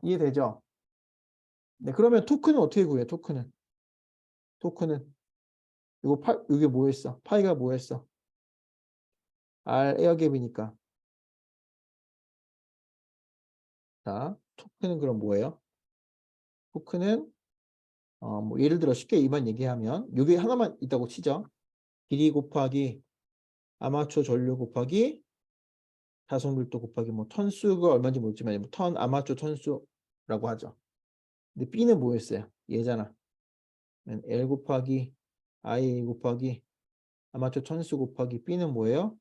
이해되죠? 네, 그러면 토크는 어떻게 구해요? 토크는 이게 뭐였어? 파이가 뭐였어? R 에어갭이니까. 자, 토크는 그럼 뭐예요? 토크는 뭐 예를 들어 쉽게 이만 얘기하면 여기 하나만 있다고 치죠. 길이 곱하기 아마추어 전류 곱하기 자석밀도 곱하기 뭐 턴수가 얼마인지 모르지만 뭐 턴 아마추어 턴수라고 하죠. 근데 B는 뭐였어요? 얘잖아. L 곱하기 I 곱하기 아마추어 턴수 곱하기 B는 뭐예요?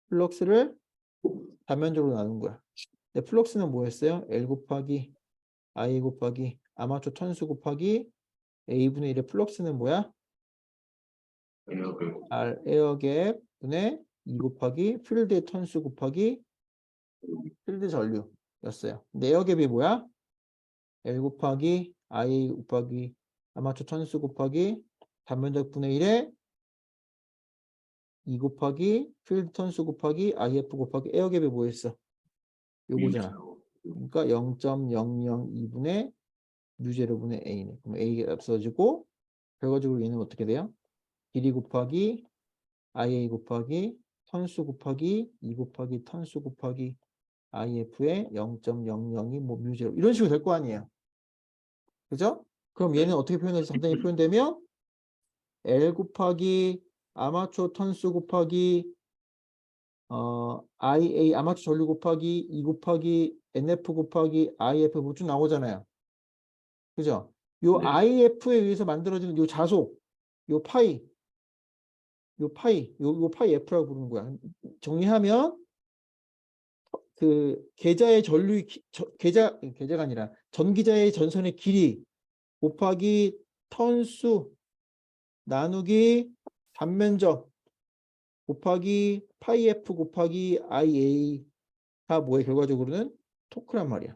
플럭스를 단면적으로 나눈 거야. 근데 플럭스는 뭐였어요? L 곱하기 I 곱하기 아마추어 턴수 곱하기 A분의 1의 플럭스는 뭐야? R 에어갭 분의 2 곱하기 필드의 턴수 곱하기 필드 전류였어요. 근데 에어갭이 뭐야? L 곱하기 I 곱하기 아마추어 턴수 곱하기 단면적 분의 1에 2 곱하기 필드 턴수 곱하기 IF 곱하기 에어갭이 뭐였어? 요거잖아. 그러니까 0.002분의 뉴제로분의 A네. 그럼 A가 없어지고 결과적으로 얘는 어떻게 돼요? 길이 곱하기 IA 곱하기 턴수 곱하기 2 곱하기 턴수 곱하기 IF의 0.002 뭐 뮤제로 이런 식으로 될 거 아니에요. 그죠? 그럼 얘는 어떻게 표현해서 간단히 표현되면 L 곱하기 아마추어 턴수 곱하기 IA 아마추어 전류 곱하기 2 곱하기 NF 곱하기 IF 뭐쭉 나오잖아요. 그죠? 요 네. IF에 의해서 만들어지는 요 자속, 요 파이 파이 F라고 부르는 거야. 정리하면 그 계좌의 전류 계좌가 아니라 전기자의 전선의 길이 곱하기 턴수 나누기 단면적 곱하기 파이 F 곱하기 IA가 뭐에 결과적으로는 토크란 말이야.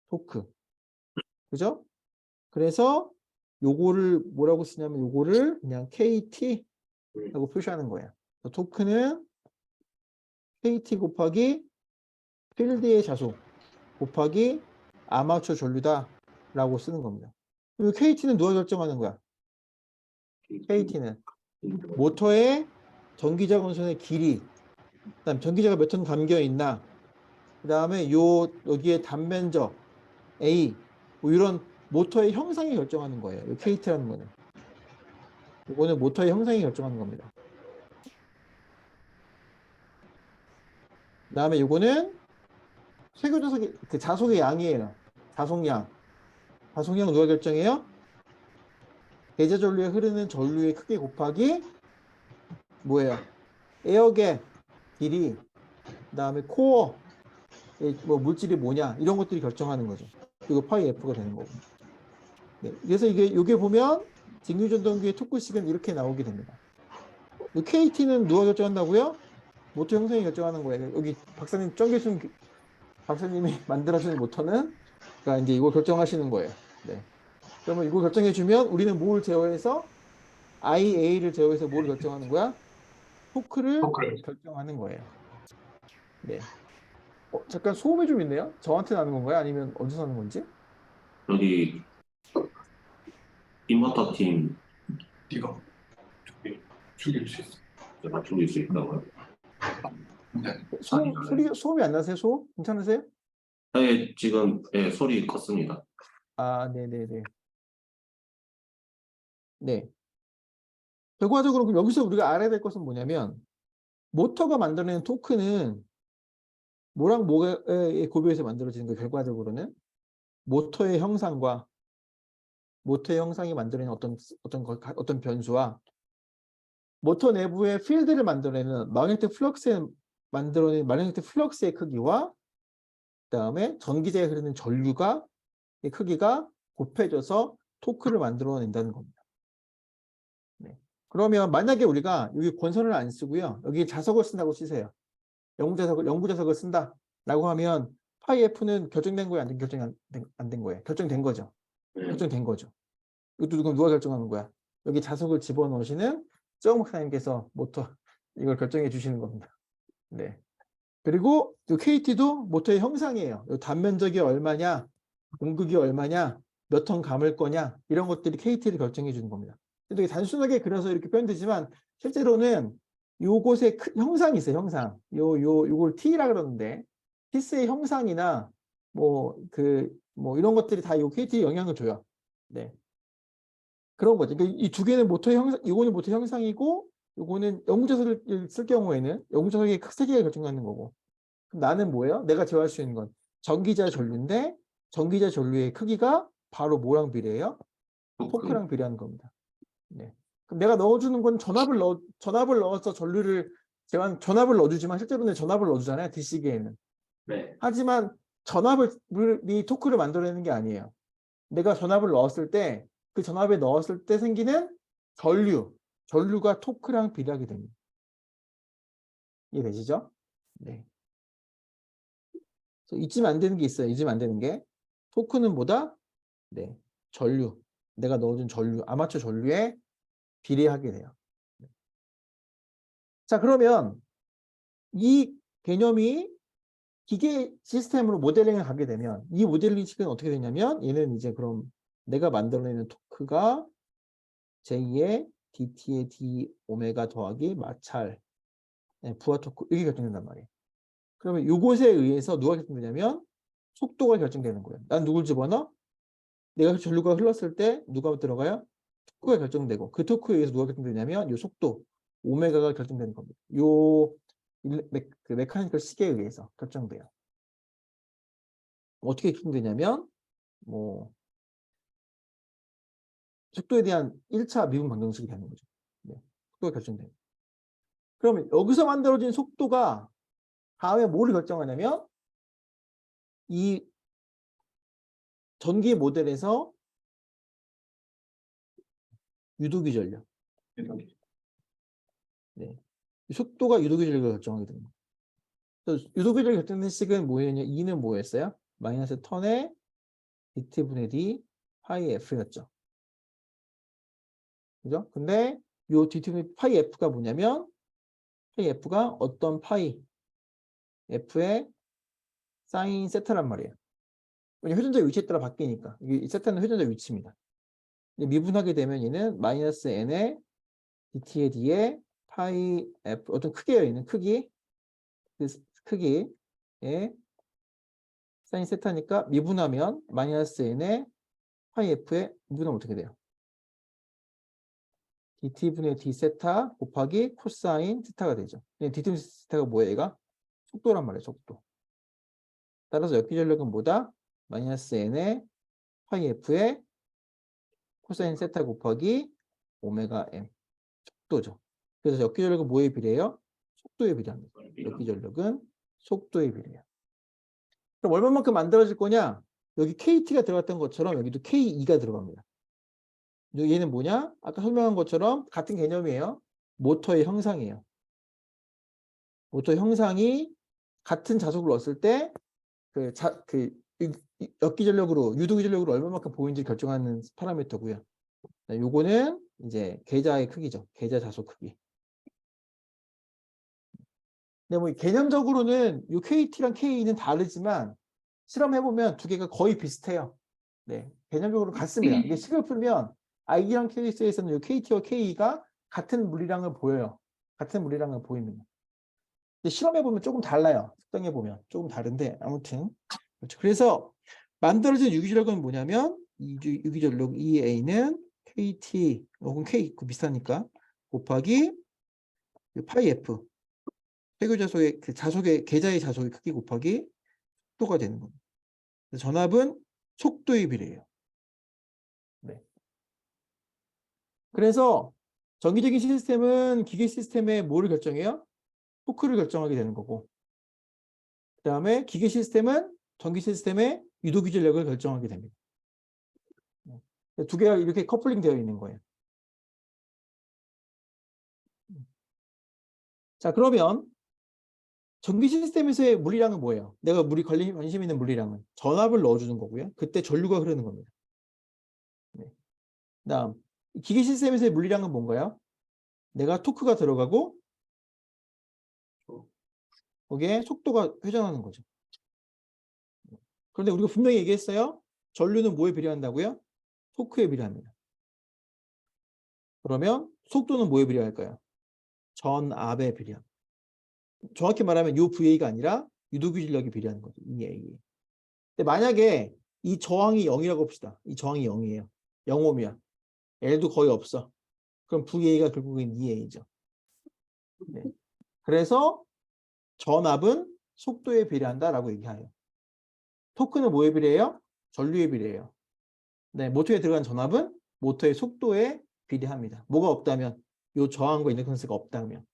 토크. 그죠? 그래서 요거를 뭐라고 쓰냐면 요거를 그냥 KT라고 표시하는 거야. 토크는 KT 곱하기 필드의 자속 곱하기 아마추어 전류다 라고 쓰는 겁니다. 그리고 KT는 누가 결정하는 거야? KT는 모터의 전기자 건선의 길이, 그다음 전기자가 몇 톤 담겨 있나, 그다음에 여기에 단면적 A, 뭐 이런 모터의 형상이 결정하는 거예요. 이 KT라는 거는. 이거는 모터의 형상이 결정하는 겁니다. 그다음에 이거는 쇄교 자석의 그 자속의 양이에요. 자속량. 자속량 누가 결정해요? 계좌 전류에 흐르는 전류의 크기 곱하기 뭐예요? 에어갭 길이, 그다음에 코어 뭐 물질이 뭐냐 이런 것들이 결정하는 거죠. 그리고 파이 F가 되는 거고. 네, 그래서 이게 보면 직류전동기의 토크식은 이렇게 나오게 됩니다. KT는 누가 결정한다고요? 모터 형성이 결정하는 거예요. 여기 박사님 정계순 박사님이 만들어준 모터는 그러니까 이제 이거 결정하시는 거예요. 네. 그러면 이거 결정해 주면 우리는 뭘 제어해서 IA를 제어해서 뭘 결정하는 거야? 토크를 결정하는 거예요. 네. 잠깐 소음이 좀 있네요. 저한테 나는 건가요? 아니면 어디서 나는 건지? 여기 인버터 팀 네가 죽일 수 있어. 맞출 수 있다고요? 네. 소음이 안 나세요? 소음? 괜찮으세요? 네, 지금 네, 소리 컸습니다. 아, 네네네. 네. 결과적으로 그럼 여기서 우리가 알아야 될 것은 뭐냐면 모터가 만들어내는 토크는 뭐랑 뭐의 고비에서 만들어지는 거 결과적으로는 모터의 형상과 모터의 형상이 만들어내는 어떤 변수와 모터 내부의 필드를 만들어내는 마그네틱 플럭스의 크기와 그다음에 전기제에 흐르는 전류가 이 크기가 곱해져서 토크를 만들어낸다는 겁니다. 네. 그러면 만약에 우리가 여기 권선을 안 쓰고요. 여기 자석을 쓴다고 치세요. 영구자석을 쓴다라고 하면 파이 F는 결정된 거예요? 안 된 거예요? 결정된 거죠. 결정된 거죠. 이것도 누가 결정하는 거야? 여기 자석을 집어넣으시는 정 목사님께서 모터 이걸 결정해 주시는 겁니다. 네. 그리고 이 KT도 모터의 형상이에요. 이 단면적이 얼마냐, 공극이 얼마냐, 몇 톤 감을 거냐 이런 것들이 KT를 결정해 주는 겁니다. 근데 단순하게 그려서 이렇게 표현되지만 실제로는 요것의 형상이 있어요. 형상. 요걸 T라 그러는데 피스의 형상이나 뭐 이런 것들이 다 요 KT에 영향을 줘요. 네. 그런 거죠. 그러니까 이 두 개는 모터의 형상, 이거는 모터 형상이고 요거는 영구자석을 쓸 경우에는 영구자석의 크기가 결정하는 거고. 그럼 나는 뭐예요? 내가 제어할 수 있는 건 전기자 전류인데 전기자 전류의 크기가 바로 뭐랑 비례해요? 토크랑 비례하는 겁니다. 네. 그럼 내가 넣어주는 건 전압을 넣어서 전압을 넣어주지만 실제로는 전압을 넣어주잖아요. DC기에는. 네. 하지만 이 토크를 만들어내는 게 아니에요. 내가 전압을 넣었을 때 그 전압에 넣었을 때 생기는 전류가 토크랑 비례하게 됩니다. 이해되시죠? 네. 잊으면 안 되는 게 있어요. 잊으면 안 되는 게. 토크는 뭐다? 네. 전류. 내가 넣어준 전류, 아마추어 전류에 비례하게 돼요. 자, 그러면 이 개념이 기계 시스템으로 모델링을 가게 되면 이 모델링식은 어떻게 되냐면 얘는 이제 그럼 내가 만들어내는 토크가 j2의 dt의 d 오메가 더하기 마찰 부하 토크 이게 결정된단 말이에요. 그러면 이것에 의해서 누가 결정되냐면 속도가 결정되는 거예요. 난 누굴 집어넣어? 내가 전류가 흘렀을 때 누가 들어가요? 토크가 결정되고 그 토크에 의해서 누가 결정되냐면 이 속도 오메가가 결정되는 겁니다. 그 메카니컬 시계에 의해서 결정돼요. 어떻게 결정되냐면 뭐 속도에 대한 1차 미분 방정식이 되는 거죠. 네, 속도가 결정돼요. 그러면 여기서 만들어진 속도가 다음에 뭐를 결정하냐면 이 전기 모델에서 유도기 전력, 이동기. 속도가 유도기 전력을 결정하게 됩니다. 그래서 유도기 전력 결정된 식은 뭐였냐? E는 뭐였어요? 마이너스 턴의 dt분의 d 파이 f였죠. 그죠? 근데 요 dt분의 파이 f가 뭐냐면 파이 f가 어떤 파이 f의 사인 세타란 말이에요. 왜냐면 회전자 위치에 따라 바뀌니까. 이 세타는 회전자 위치입니다. 미분하게 되면 얘는 마이너스 n의 dt의 d의 파이 f 어떤 크기에 있는 크기 그 크기의 사인 세타니까 미분하면 마이너스 n의 파이 f에 미분하면 어떻게 돼요? dt분의 d 세타 곱하기 코사인 세타가 되죠. dt분의 세타가 뭐예요? 얘가 속도란 말이에요. 속도. 따라서 역기전력은 뭐다? 마이너스 n의 파이 f의 코사인 세타 곱하기 오메가 m 속도죠. 그래서 역기전력은 뭐에 비례해요? 속도에 비례합니다. 역기전력은 속도에 비례해요. 그럼 얼마만큼 만들어질 거냐? 여기 KT가 들어갔던 것처럼 여기도 KE가 들어갑니다. 얘는 뭐냐? 아까 설명한 것처럼 같은 개념이에요. 모터의 형상이에요. 모터 형상이 같은 자속을 넣었을 때 역기전력으로 유도기전력으로 얼마만큼 보이는지 결정하는 파라미터고요. 요거는 이제 계좌의 크기죠. 계좌 자속 크기. 근데 뭐 개념적으로는 요 KT랑 KE는 다르지만 실험해보면 두 개가 거의 비슷해요. 네, 개념적으로 같습니다. 이게 식을 풀면 I랑 케이스에서는 요 KT와 KE가 같은 물리량을 보여요. 같은 물리량을 보입니다. 근데 실험해보면 조금 달라요. 측정해보면 조금 다른데 아무튼 그렇죠. 그래서 만들어진 유기전력은 뭐냐면 이 유기전력 EA는 KT 혹은 K 그 비슷하니까 곱하기 파이 F 회교 자속의 그 자속의 계좌의 자속의 크기 곱하기 속도가 되는 겁니다. 전압은 속도에 비례해요. 네. 그래서 정기적인 시스템은 기계 시스템의 뭐를 결정해요? 토크를 결정하게 되는 거고, 그 다음에 기계 시스템은 전기 시스템의 유도기 전력을 결정하게 됩니다. 두 개가 이렇게 커플링 되어 있는 거예요. 자, 그러면 전기 시스템에서의 물리량은 뭐예요? 내가 관심 있는 물리량은 전압을 넣어주는 거고요. 그때 전류가 흐르는 겁니다. 네. 그다음 기계 시스템에서의 물리량은 뭔가요? 내가 토크가 들어가고 거기에 속도가 회전하는 거죠. 그런데 우리가 분명히 얘기했어요. 전류는 뭐에 비례한다고요? 토크에 비례합니다. 그러면 속도는 뭐에 비례할까요? 전압에 비례합니다. 정확히 말하면 이 VA가 아니라 유도기 전력이 비례하는 거죠. EA. 근데 만약에 이 저항이 0이라고 봅시다. 이 저항이 0이에요. 0옴이야. L도 거의 없어. 그럼 VA가 결국엔 EA죠. 네. 그래서 전압은 속도에 비례한다라고 얘기해요. 토크는 뭐에 비례해요? 전류에 비례해요. 네, 모터에 들어간 전압은 모터의 속도에 비례합니다. 뭐가 없다면? 이 저항과 인덕턴스가 없다면.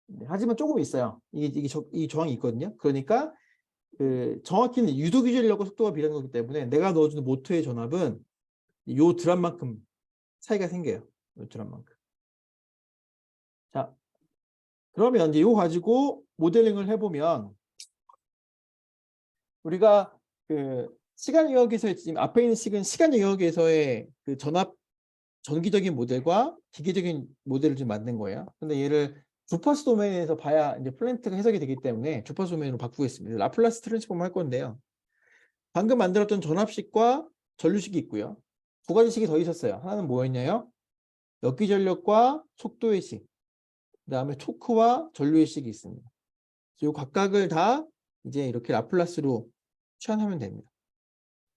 네, 하지만 조금 있어요. 이 저항이 있거든요. 그러니까 정확히는 유도기 전력과 속도가 비례한 거기 때문에 내가 넣어주는 모터의 전압은 요 드랍만큼 차이가 생겨요. 요 드랍만큼. 자, 그러면 이제 이거 가지고 모델링을 해보면 우리가 시간 영역에서의 지금 앞에 있는 식은 시간 영역에서의 그 전기적인 모델과 기계적인 모델을 좀 만든 거예요. 근데 얘를 주파수 도메인에서 봐야 이제 플랜트가 해석이 되기 때문에 주파수 도메인으로 바꾸겠습니다. 라플라스 트랜스폼을 할 건데요. 방금 만들었던 전압식과 전류식이 있고요. 두 가지 식이 더 있었어요. 하나는 뭐였냐요? 역기전력과 속도의 식. 그다음에 토크와 전류의 식이 있습니다. 이 각각을 다 이제 이렇게 라플라스로 취환하면 됩니다.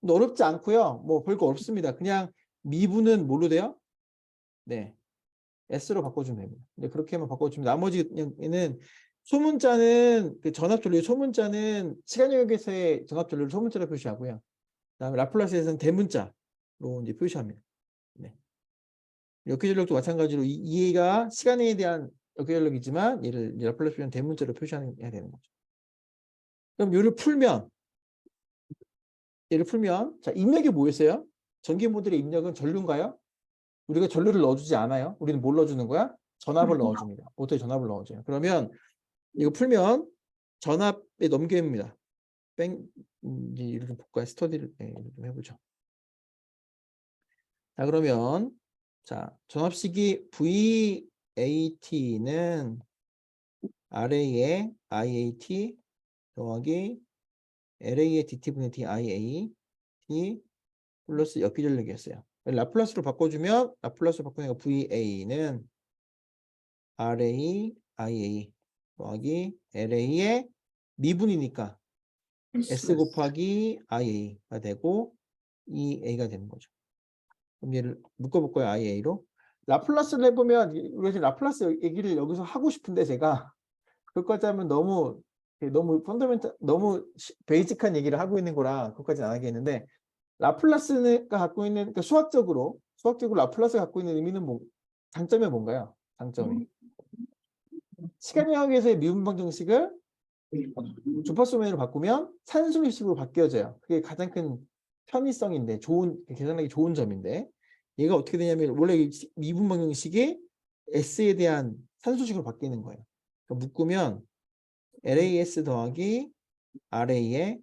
근데 어렵지 않고요. 뭐 별거 없습니다. 그냥 미분은 뭘로 돼요? 네, S로 바꿔주면 됩니다. 근데 그렇게만 바꿔주면 나머지는 소문자는 그 전압 전류 소문자는 시간 영역에서의 전압 전류를 소문자로 표시하고요. 그다음에 라플라스에서는 대문자로 이제 표시합니다. 네. 역기전력도 마찬가지로 EA가 시간에 대한 역기전력이지만 얘를 라플라스 변 대문자로 표시해야 되는 거죠. 그럼 얘를 풀면 자, 입력이 뭐였어요? 전기 모듈의 입력은 전류인가요? 우리가 전류를 넣어주지 않아요. 우리는 뭘 넣어주는 거야? 전압을 넣어줍니다. 모터에 전압을 넣어줘요. 그러면 이거 풀면 전압에 넘깁니다. 이제 이렇게 좀 볼까요? 스터디를 좀 해보죠. 자, 그러면 자, 전압식이 VAT는 RA의 IAT 더하기 LA의 DT분의 DIA T 플러스 역기전력이었어요. 라플라스로 바꿔주면 라플라스로 바꾸니까 VA는 RA IA 더하기 LA의 미분이니까 S 곱하기 IA가 되고 EA가 되는 거죠. 그럼 얘를 묶어볼 거예요. IA로. 라플라스를 해보면 우리가 지금 라플라스 얘기를 여기서 하고 싶은데 제가 그것까지 하면 너무 펀더멘탈 너무 베이직한 얘기를 하고 있는 거라 그것까지는 안 하겠는데 라플라스가 갖고 있는 그러니까 수학적으로 라플라스가 갖고 있는 의미는 장점이 뭔가요? 장점이 시간역에서의 미분방 정식을 주파수 도메인으로 바꾸면 산술식으로 바뀌어져요. 그게 가장 큰 편의성인데 계산하기 좋은 점인데 얘가 어떻게 되냐면 원래 미분방 정식이 S에 대한 산술식으로 바뀌는 거예요. 그러니까 묶으면 LAS 더하기 RA의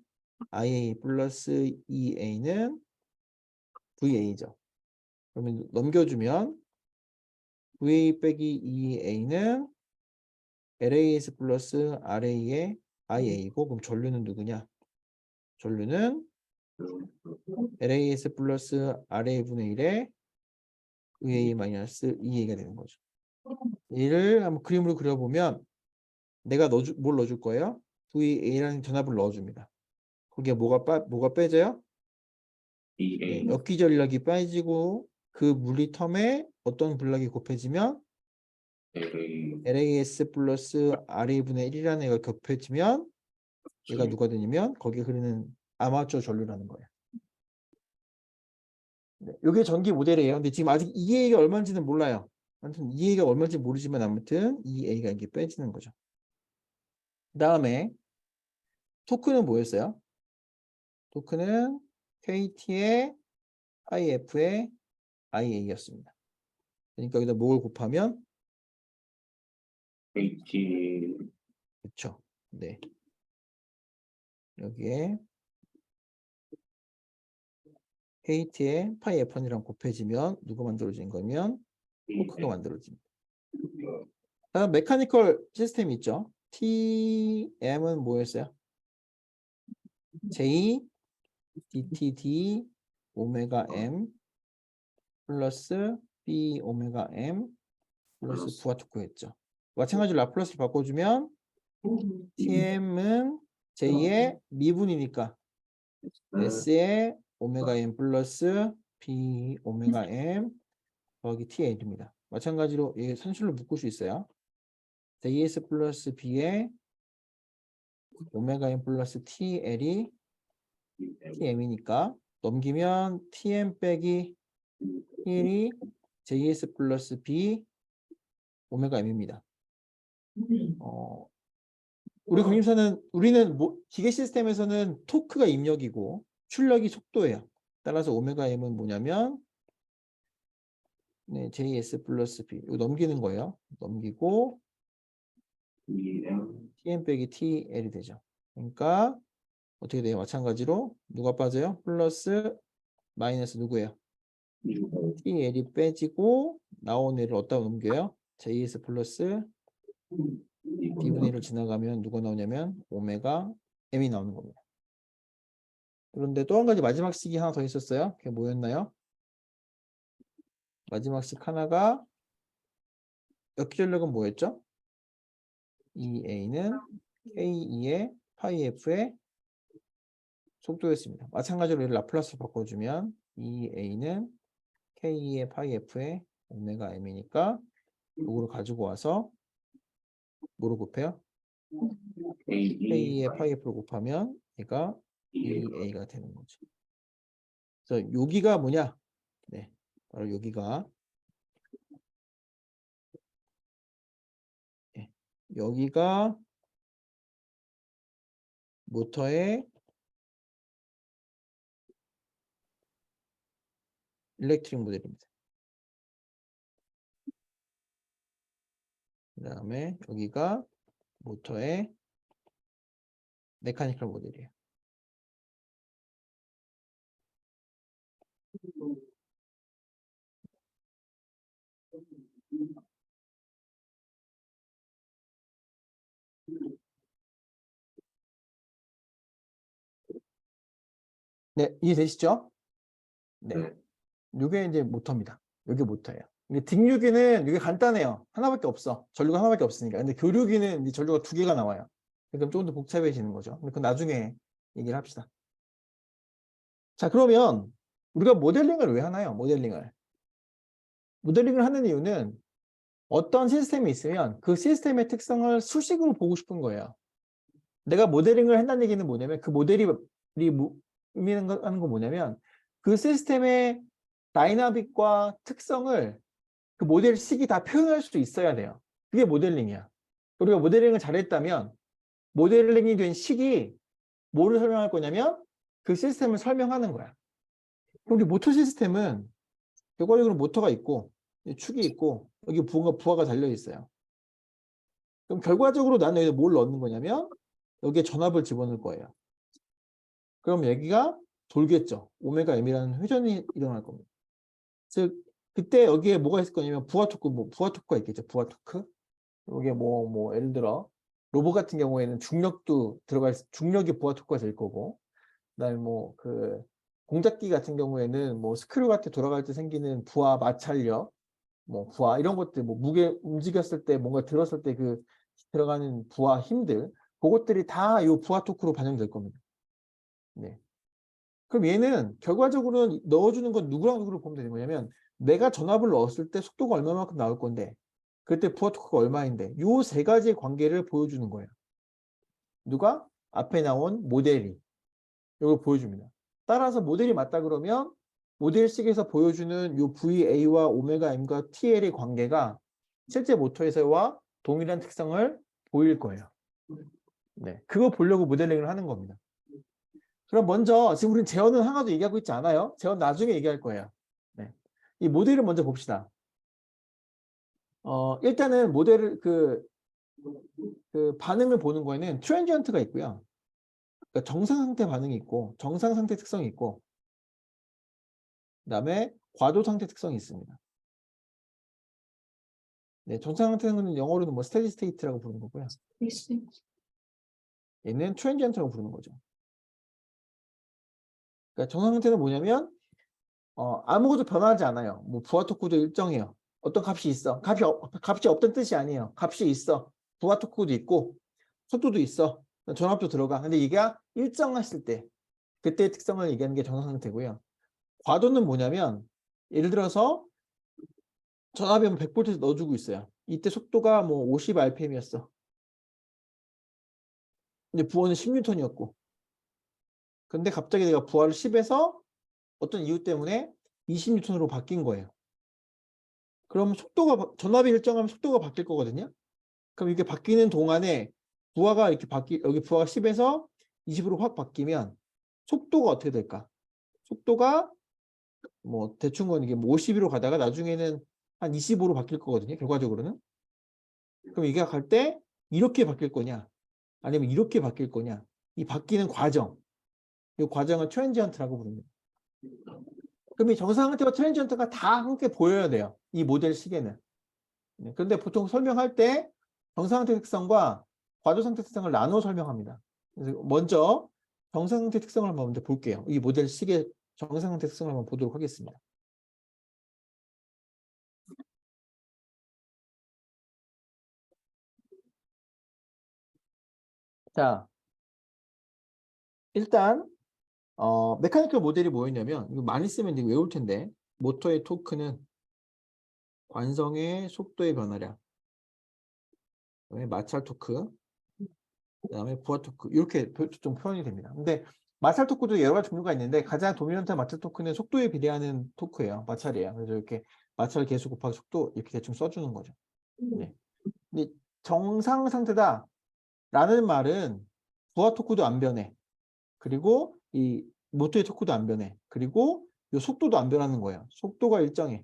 IA 플러스 EA는 VA죠. 그러면 넘겨주면 VA 빼기 EA는 LAS 플러스 RA의 IA고 그럼 전류는 누구냐? 전류는 LAS 플러스 RA분의 1에 VA 마이너스 EA가 되는 거죠. 얘를 한번 그림으로 그려보면 내가 뭘 넣어줄 거예요? VA라는 전압을 넣어줍니다. 거기에 뭐가 빼져요? EA 역기전력이 빠지고 그 물리 텀에 어떤 블락이 곱해지면 LA LAS 플러스 RA분의 1이라는 애가 곱해지면 얘가 누가 되냐면 거기에 흐르는 아마추어 전류라는 거예요. 네, 이게 전기 모델이에요. 근데 지금 아직 EA가 얼마인지는 몰라요. 아무튼 EA가 얼마인지 모르지만 아무튼 EA가 이게 빼지는 거죠. 그 다음에 토크는 뭐였어요? 토크는 KT의 IF의 IA였습니다. 그러니까 여기다 뭘 곱하면 AT 그렇죠. 네. 여기에 KT의 파이 F1이랑 곱해지면 누가 만들어진 거면 토크가 만들어집니다. 다음 메카니컬 시스템이 있죠. TM은 뭐였어요? J DTD 오메가 M 플러스 B 오메가 M 플러스 부하 토크였죠. 마찬가지로 라플라스를 바꿔주면 TM은 J의 미분이니까 S의 오메가 M 플러스 B 오메가 M 더하기 TL입니다. 마찬가지로 이 산술로 묶을 수 있어요. JS 플러스 B의 오메가 M 플러스 TL이 TM이니까 넘기면 TM 빼기 TL이 JS 플러스 B 오메가 M입니다. 우리는 기계 시스템에서는 토크가 입력이고 출력이 속도예요. 따라서 오메가 M은 뭐냐면 네, JS 플러스 B 이거 넘기는 거예요. 넘기고 TM 빼기 TL이 되죠. 그러니까 어떻게 돼요? 마찬가지로 누가 빠져요? 플러스 마이너스 누구예요? TL이 빼지고 나온 애를 어디다 넘겨요? JS 플러스 B분의 1을 지나가면 누가 나오냐면 오메가 M이 나오는 겁니다. 그런데 또 한 가지 마지막 식이 하나 더 있었어요. 그게 뭐였나요? 마지막 식 하나가 역기전력은 뭐였죠? EA는 K2의 파이 F의 속도였습니다. 마찬가지로 얘를 라플라스로 바꿔주면 EA는 K2의 파이 F의 오메가 M이니까 이거를 가지고 와서 뭐로 곱해요? K의 파이 F를 곱하면 얘가 EA가 되는 거죠. 그래서 여기가 뭐냐? 네, 바로 여기가 여기가 모터의 일렉트릭 모델입니다. 그 다음에 여기가 모터의 메카니컬 모델이에요. 네, 이해되시죠? 네. 네. 이게 이제 모터입니다. 이게 모터예요. 이게 dig류기는 이게 간단해요. 하나밖에 없어. 전류가 하나밖에 없으니까. 근데 교류기는 이제 전류가 두 개가 나와요. 그럼 조금 더 복잡해지는 거죠. 근데 그건 나중에 얘기를 합시다. 자, 그러면 우리가 모델링을 왜 하나요? 모델링을 하는 이유는 어떤 시스템이 있으면 그 시스템의 특성을 수식으로 보고 싶은 거예요. 내가 모델링을 한다는 얘기는 뭐냐면 그 모델이 의미하는 거 뭐냐면 그 시스템의 다이나믹과 특성을 그 모델식이 다 표현할 수 있어야 돼요. 그게 모델링이야. 우리가 모델링을 잘했다면 모델링이 된 식이 뭐를 설명할 거냐면 그 시스템을 설명하는 거야. 우리 모터 시스템은 결과적으로 모터가 있고 축이 있고 여기 부하가 달려 있어요. 그럼 결과적으로 나는 여기다 뭘 넣는 거냐면 여기에 전압을 집어넣을 거예요. 그럼 여기가 돌겠죠. 오메가 M이라는 회전이 일어날 겁니다. 즉 그때 여기에 뭐가 있을 거냐면 부하 토크가 있겠죠. 부하 토크. 여기에 예를 들어 로봇 같은 경우에는 중력도 중력이 부하 토크가 될 거고, 그다음에 그 공작기 같은 경우에는 스크류 같은 돌아갈 때 생기는 부하 마찰력, 부하 이런 것들, 무게 움직였을 때 뭔가 들었을 때 그 들어가는 부하 힘들, 그것들이 다 이 부하 토크로 반영될 겁니다. 네. 그럼 얘는 결과적으로 넣어주는 건 누구랑 누구를 보면 되는 거냐면 내가 전압을 넣었을 때 속도가 얼마만큼 나올 건데 그때 부하 토크가 얼마인데 이 세 가지의 관계를 보여주는 거예요. 누가? 앞에 나온 모델이 이걸 보여줍니다. 따라서 모델이 맞다 그러면 모델식에서 보여주는 이 VA와 오메가 M과 TL의 관계가 실제 모터에서와 동일한 특성을 보일 거예요. 네, 그거 보려고 모델링을 하는 겁니다. 그럼 먼저 지금 우리는 제어는 하나도 얘기하고 있지 않아요. 제어 나중에 얘기할 거예요. 네. 이 모델을 먼저 봅시다. 일단은 모델을 그 반응을 보는 거에는 트랜지언트가 있고요. 그러니까 정상 상태 반응이 있고 정상 상태 특성이 있고 그다음에 과도 상태 특성이 있습니다. 네, 정상 상태는 영어로는 스테디 스테이트라고 부르는 거고요. 얘는 트랜지언트라고 부르는 거죠. 그러니까 정상 상태는 뭐냐면 아무것도 변하지 않아요. 부하 토크도 일정해요. 어떤 값이 있어. 값이 없던 뜻이 아니에요. 값이 있어. 부하 토크도 있고 속도도 있어. 전압도 들어가. 근데 이게 일정했을 때 그때의 특성을 얘기하는 게 정상 상태고요. 과도는 뭐냐면 예를 들어서 전압이 100V 넣어주고 있어요. 이때 속도가 50rpm이었어. 근데 부하는 10N이었고 근데 갑자기 내가 부하를 10에서 어떤 이유 때문에 20N으로 바뀐 거예요. 그럼 전압이 일정하면 속도가 바뀔 거거든요. 그럼 이게 바뀌는 동안에 부하가 여기 부하가 10에서 20으로 확 바뀌면 속도가 어떻게 될까? 속도가 대충은 이게 50으로 가다가 나중에는 한 25로 바뀔 거거든요. 결과적으로는. 그럼 이게 갈 때 이렇게 바뀔 거냐? 아니면 이렇게 바뀔 거냐? 이 바뀌는 과정. 이 과정을 트랜지언트라고 부릅니다. 그럼 이 정상 상태와 트랜지언트가 다 함께 보여야 돼요. 이 모델 식에는. 그런데 보통 설명할 때 정상 상태 특성과 과도 상태 특성을 나눠 설명합니다. 그래서 먼저 정상 상태 특성을 한번 먼저 볼게요. 이 모델 식의 정상 상태 특성을 한번 보도록 하겠습니다. 자, 일단 메카니컬 모델이 뭐였냐면 이거 많이 쓰면 이제 외울 텐데 모터의 토크는 관성의 속도의 변화량, 그다음에 마찰 토크, 그다음에 부하 토크 이렇게 좀 표현이 됩니다. 근데 마찰 토크도 여러 가지 종류가 있는데 가장 도미넌트한 마찰 토크는 속도에 비례하는 토크예요. 마찰이에요. 그래서 이렇게 마찰 계수 곱하기 속도 이렇게 대충 써주는 거죠. 네. 근데 정상 상태다 라는 말은 부하 토크도 안 변해. 그리고 이 모터의 토크도 안 변해. 그리고 이 속도도 안 변하는 거예요. 속도가 일정해.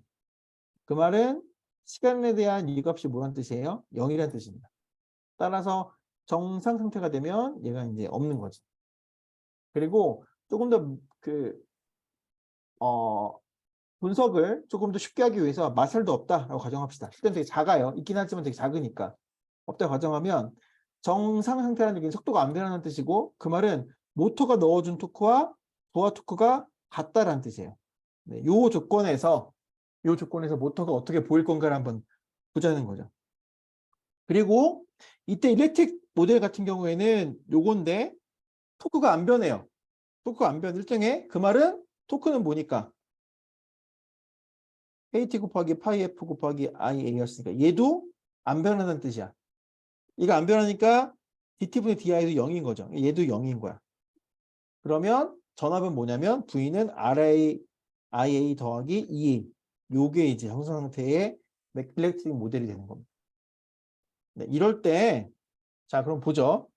그 말은 시간에 대한 이 값이 뭐란 뜻이에요? 0이란 뜻입니다. 따라서 정상 상태가 되면 얘가 이제 없는 거지. 그리고 조금 더 분석을 조금 더 쉽게 하기 위해서 마찰도 없다라고 가정합시다. 실제는 되게 작아요. 있긴 하지만 되게 작으니까. 없다고 가정하면 정상 상태라는 얘기는 속도가 안 변하는 뜻이고 그 말은 모터가 넣어준 토크와 부하 토크가 같다라는 뜻이에요. 네, 요 조건에서 모터가 어떻게 보일 건가를 한번 보자는 거죠. 그리고 이때 일렉트릭 모델 같은 경우에는 요건데 토크가 안 변해요. 토크가 안 변 일정해. 그 말은 토크는 뭐니까? KT 곱하기 파이 F 곱하기 IA였으니까 얘도 안 변하는 뜻이야. 얘가 안 변하니까 DT분의 DI도 0인 거죠. 얘도 0인 거야. 그러면 전압은 뭐냐면 V는 IA 더하기 EA. 요게 이제 형성 상태의 일렉트릭 모델이 되는 겁니다. 네, 이럴 때, 자, 그럼 보죠.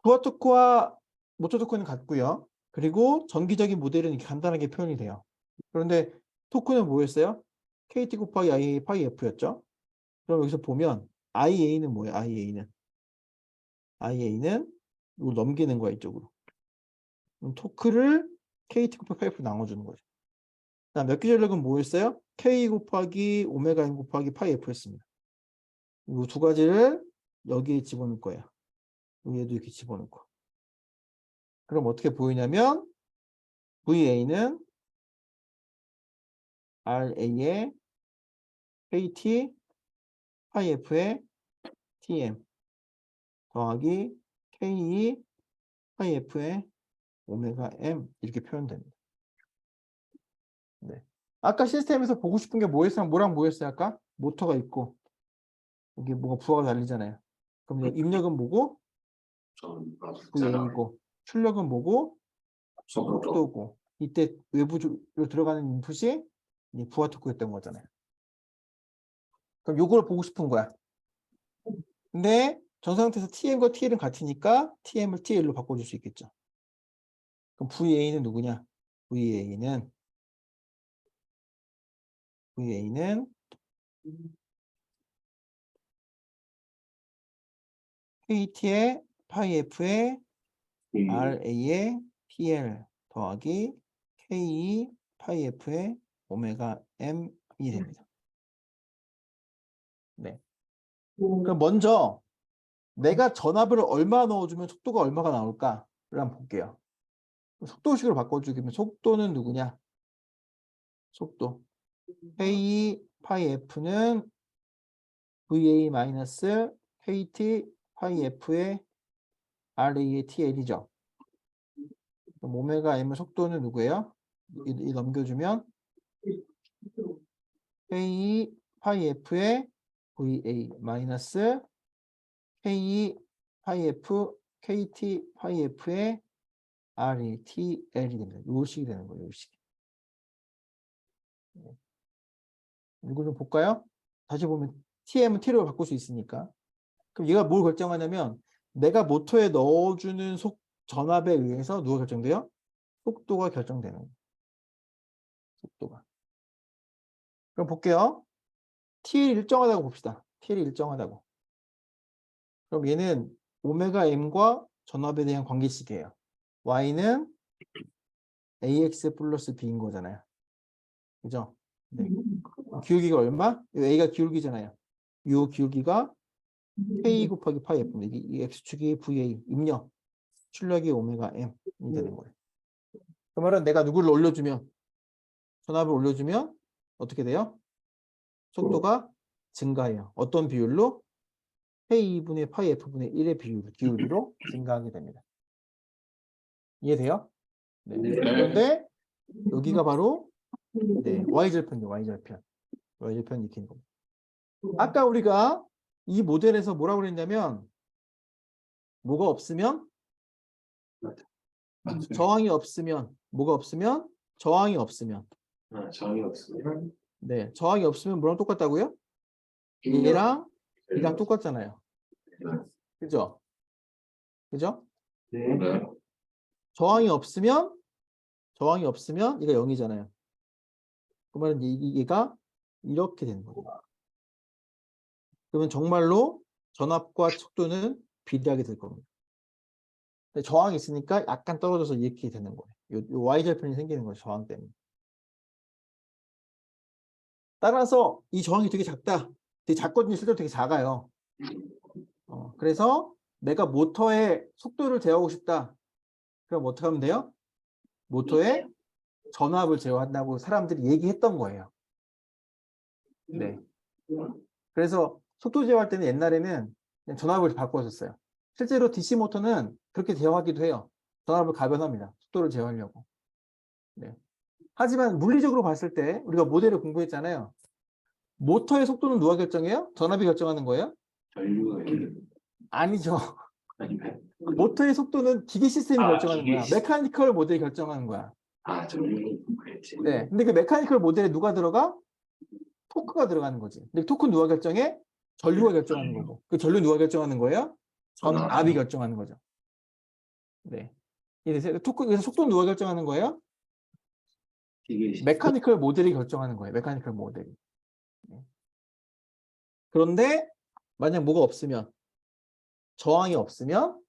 부하 토크와 모터 토크는 같고요. 그리고 전기적인 모델은 이렇게 간단하게 표현이 돼요. 그런데 토크는 뭐였어요? KT 곱하기 IA 파이 F였죠. 그럼 여기서 보면 IA는 뭐예요? IA는 이걸 넘기는 거야, 이쪽으로. 그럼 토크를 KT 곱하기 파이 F로 나눠주는 거죠. 다음 몇 개 전력은 뭐였어요? K 곱하기 오메가 M 곱하기 파이 F였습니다. 이 두 가지를 여기에 집어넣을 거예요. 얘도 이렇게 집어넣고. 그럼 어떻게 보이냐면 VA는 RA의 KT 파이 F의 TM 더하기 KE 파이 F의 오메가 M 이렇게 표현됩니다. 네. 아까 시스템에서 보고 싶은 게 뭐였어요? 뭐랑 뭐였어요? 아까 모터가 있고 여기 뭐가 부하가 달리잖아요. 그럼 입력은 뭐고? VA이고 출력은 뭐고? 속도고 이때 외부로 들어가는 인풋이 부하 토크였던 거잖아요. 그럼 요걸 보고 싶은 거야. 근데 정상 상태에서 TM과 TL은 같으니까 TM을 TL로 바꿔줄 수 있겠죠. 그럼 VA는 누구냐? VA는 KT의 파이 F의 RA의 TL 더하기 KE 파이 F의 오메가 M이 됩니다. 네. 그럼 먼저 내가 전압을 얼마 넣어주면 속도가 얼마가 나올까를 한번 볼게요. 속도식으로 바꿔주기면 속도는 누구냐? 속도. K 파이 F는 VA 마이너스 KT 파이 F의 RA의 TL이죠. 그럼 오메가 M의 속도는 누구예요? 이 넘겨주면 K 파이 F의 VA 마이너스 K 파이 F KT 파이 F의 RA TL이 됩니다. 요 식이 되는 거예요. 요 식. 이거 좀 볼까요? 다시 보면 TM은 T로 바꿀 수 있으니까. 그럼 얘가 뭘 결정하냐면 내가 모터에 넣어주는 전압에 의해서 누가 결정돼요? 속도가 결정되는 거예요. 속도가. 그럼 볼게요. TL이 일정하다고 봅시다. TL이 일정하다고. 그럼 얘는 오메가 M과 전압에 대한 관계식이에요. Y는 AX 플러스 B인 거잖아요. 그죠? 네. 기울기가 얼마? A가 기울기잖아요. 이 기울기가 K 곱하기 파이 F입니다. 이 X축이 VA, 입력, 출력이 오메가 M이 되는 거예요. 그 말은 내가 누구를 올려주면, 전압을 올려주면 어떻게 돼요? 속도가 증가해요. 어떤 비율로? K2분의 파이 F분의 1의 기울기로 증가하게 됩니다. 이해돼요? 네. 그런데 여기가 바로 Y절편이죠. Y절편 익히는 겁니다. 아까 우리가 이 모델에서 뭐라고 그랬냐면 뭐가 없으면 저항이 없으면 뭐가 없으면 저항이 없으면 저항이 없으면 네 저항이 없으면 뭐랑 똑같다고요? 얘랑 이랑 똑같잖아요. 그죠? 그죠? 네. 저항이 없으면 이거 0이잖아요. 그러면 얘가 이렇게 되는 거예요. 그러면 정말로 전압과 속도는 비례하게 될 겁니다. 근데 저항이 있으니까 약간 떨어져서 이렇게 되는 거예요. 요 Y절편이 생기는 거죠. 저항 때문에. 따라서 이 저항이 되게 작다. 되게 작거든요. 실제로 되게 작아요. 그래서 내가 모터의 속도를 제어하고 싶다. 그럼 어떻게 하면 돼요? 모터의 전압을 제어한다고 사람들이 얘기했던 거예요. 네. 그래서 속도 제어할 때는 옛날에는 그냥 전압을 바꿔줬어요. 실제로 DC 모터는 그렇게 제어하기도 해요. 전압을 가변합니다. 속도를 제어하려고. 네. 하지만 물리적으로 봤을 때 우리가 모델을 공부했잖아요. 모터의 속도는 누가 결정해요? 전압이 결정하는 거예요? 전류가 아니죠. 아니면 모터의 속도는 기계 시스템이 결정하는 기계 거야. 시스템. 메카니컬 모델이 결정하는 거야. 전류 그랬지. 네. 근데 그 메카니컬 모델에 누가 들어가? 토크가 들어가는 거지. 근데 토크는 누가 결정해? 전류가 결정하는 거고. 그 전류 누가 결정하는 거예요? 전압이 결정하는 거죠. 네. 이래서 그래서 속도는 누가 결정하는 거예요? 기계 시스템. 메카니컬 모델이 결정하는 거예요. 메카니컬 모델이. 네. 그런데 만약 뭐가 없으면, 저항이 없으면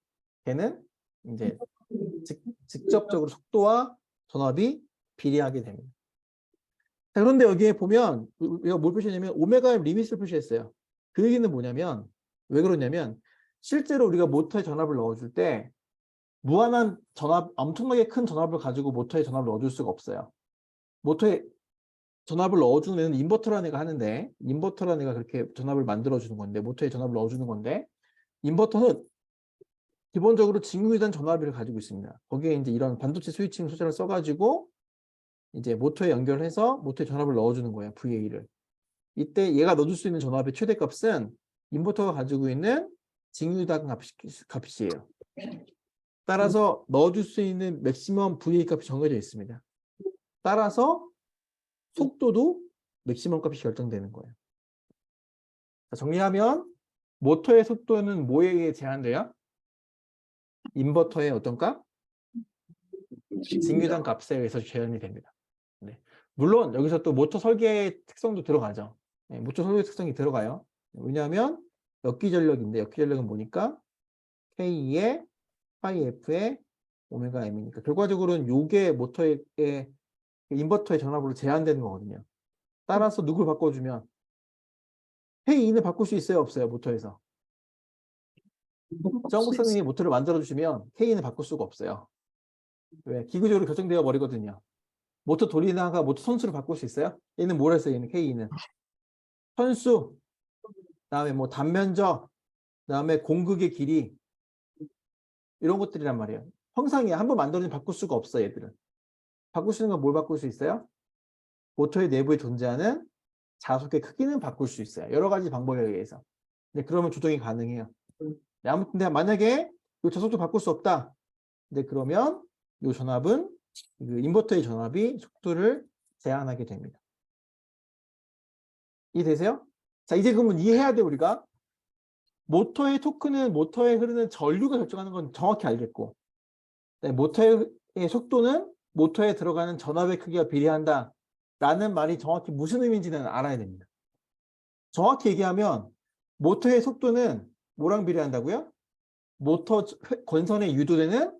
걔는 이제 직접적으로 속도와 전압이 비례하게 됩니다. 자, 그런데 여기에 보면 우리가 뭘 표시했냐면 오메가의 리밋을 표시했어요. 그 얘기는 뭐냐면, 왜 그러냐면 실제로 우리가 모터에 전압을 넣어줄 때 무한한 전압, 엄청나게 큰 전압을 가지고 모터에 전압을 넣어줄 수가 없어요. 모터에 전압을 넣어주는 애는 인버터라는 애가 하는데, 인버터라는 애가 그렇게 전압을 만들어주는 건데, 모터에 전압을 넣어주는 건데, 인버터는 기본적으로 직무유단 전압비를 가지고 있습니다. 거기에 이제 이런 반도체 스위칭 소재를 써가지고 이제 모터에 연결해서 모터에 전압을 넣어주는 거예요. VA를. 이때 얘가 넣어줄 수 있는 전압의 최대값은 인버터가 가지고 있는 직무유단 값이에요. 따라서 넣어줄 수 있는 맥시멈 VA 값이 정해져 있습니다. 따라서 속도도 맥시멈 값이 결정되는 거예요. 자, 정리하면 모터의 속도는 뭐에 의해 제한돼요? 인버터의 어떤 값? 직유단 값에 의해서 제한이 됩니다. 네. 물론 여기서 또 모터 설계의 특성도 들어가죠. 네, 모터 설계 특성이 들어가요. 왜냐하면 역기 전력인데, 역기 전력은 뭐니까? K2의 파이 F의 오메가 M이니까 결과적으로는 요게 모터의 인버터의 전압으로 제한되는 거거든요. 따라서 누굴 바꿔주면 K2는 바꿀 수 있어요, 없어요? 모터에서. 정 박사님이 모터를 만들어주시면 K2는 바꿀 수가 없어요. 왜? 기구적으로 결정되어 버리거든요. 모터 돌리다가 모터 선수를 바꿀 수 있어요? 얘는 뭘 했어요? 얘는 K2는 선수, 그다음에 뭐 단면적, 그다음에 공극의 길이, 이런 것들이란 말이에요. 형상이야. 한번 만들어지면 바꿀 수가 없어, 얘들은. 바꿀 수 있는 건 뭘 바꿀 수 있어요? 모터의 내부에 존재하는 자석의 크기는 바꿀 수 있어요. 여러 가지 방법에 의해서. 근데 그러면 조정이 가능해요. 네, 아무튼 만약에 이 자석도 바꿀 수 없다. 근데 그러면 이 전압은 그 인버터의 전압이 속도를 제한하게 됩니다. 이해되세요? 자, 이제 그러면 이해해야 돼, 우리가. 모터의 토크는 모터에 흐르는 전류가 결정하는 건 정확히 알겠고, 네, 모터의 속도는 모터에 들어가는 전압의 크기와 비례한다 라는 말이 정확히 무슨 의미인지는 알아야 됩니다. 정확히 얘기하면 모터의 속도는 뭐랑 비례한다고요? 모터 권선에 유도되는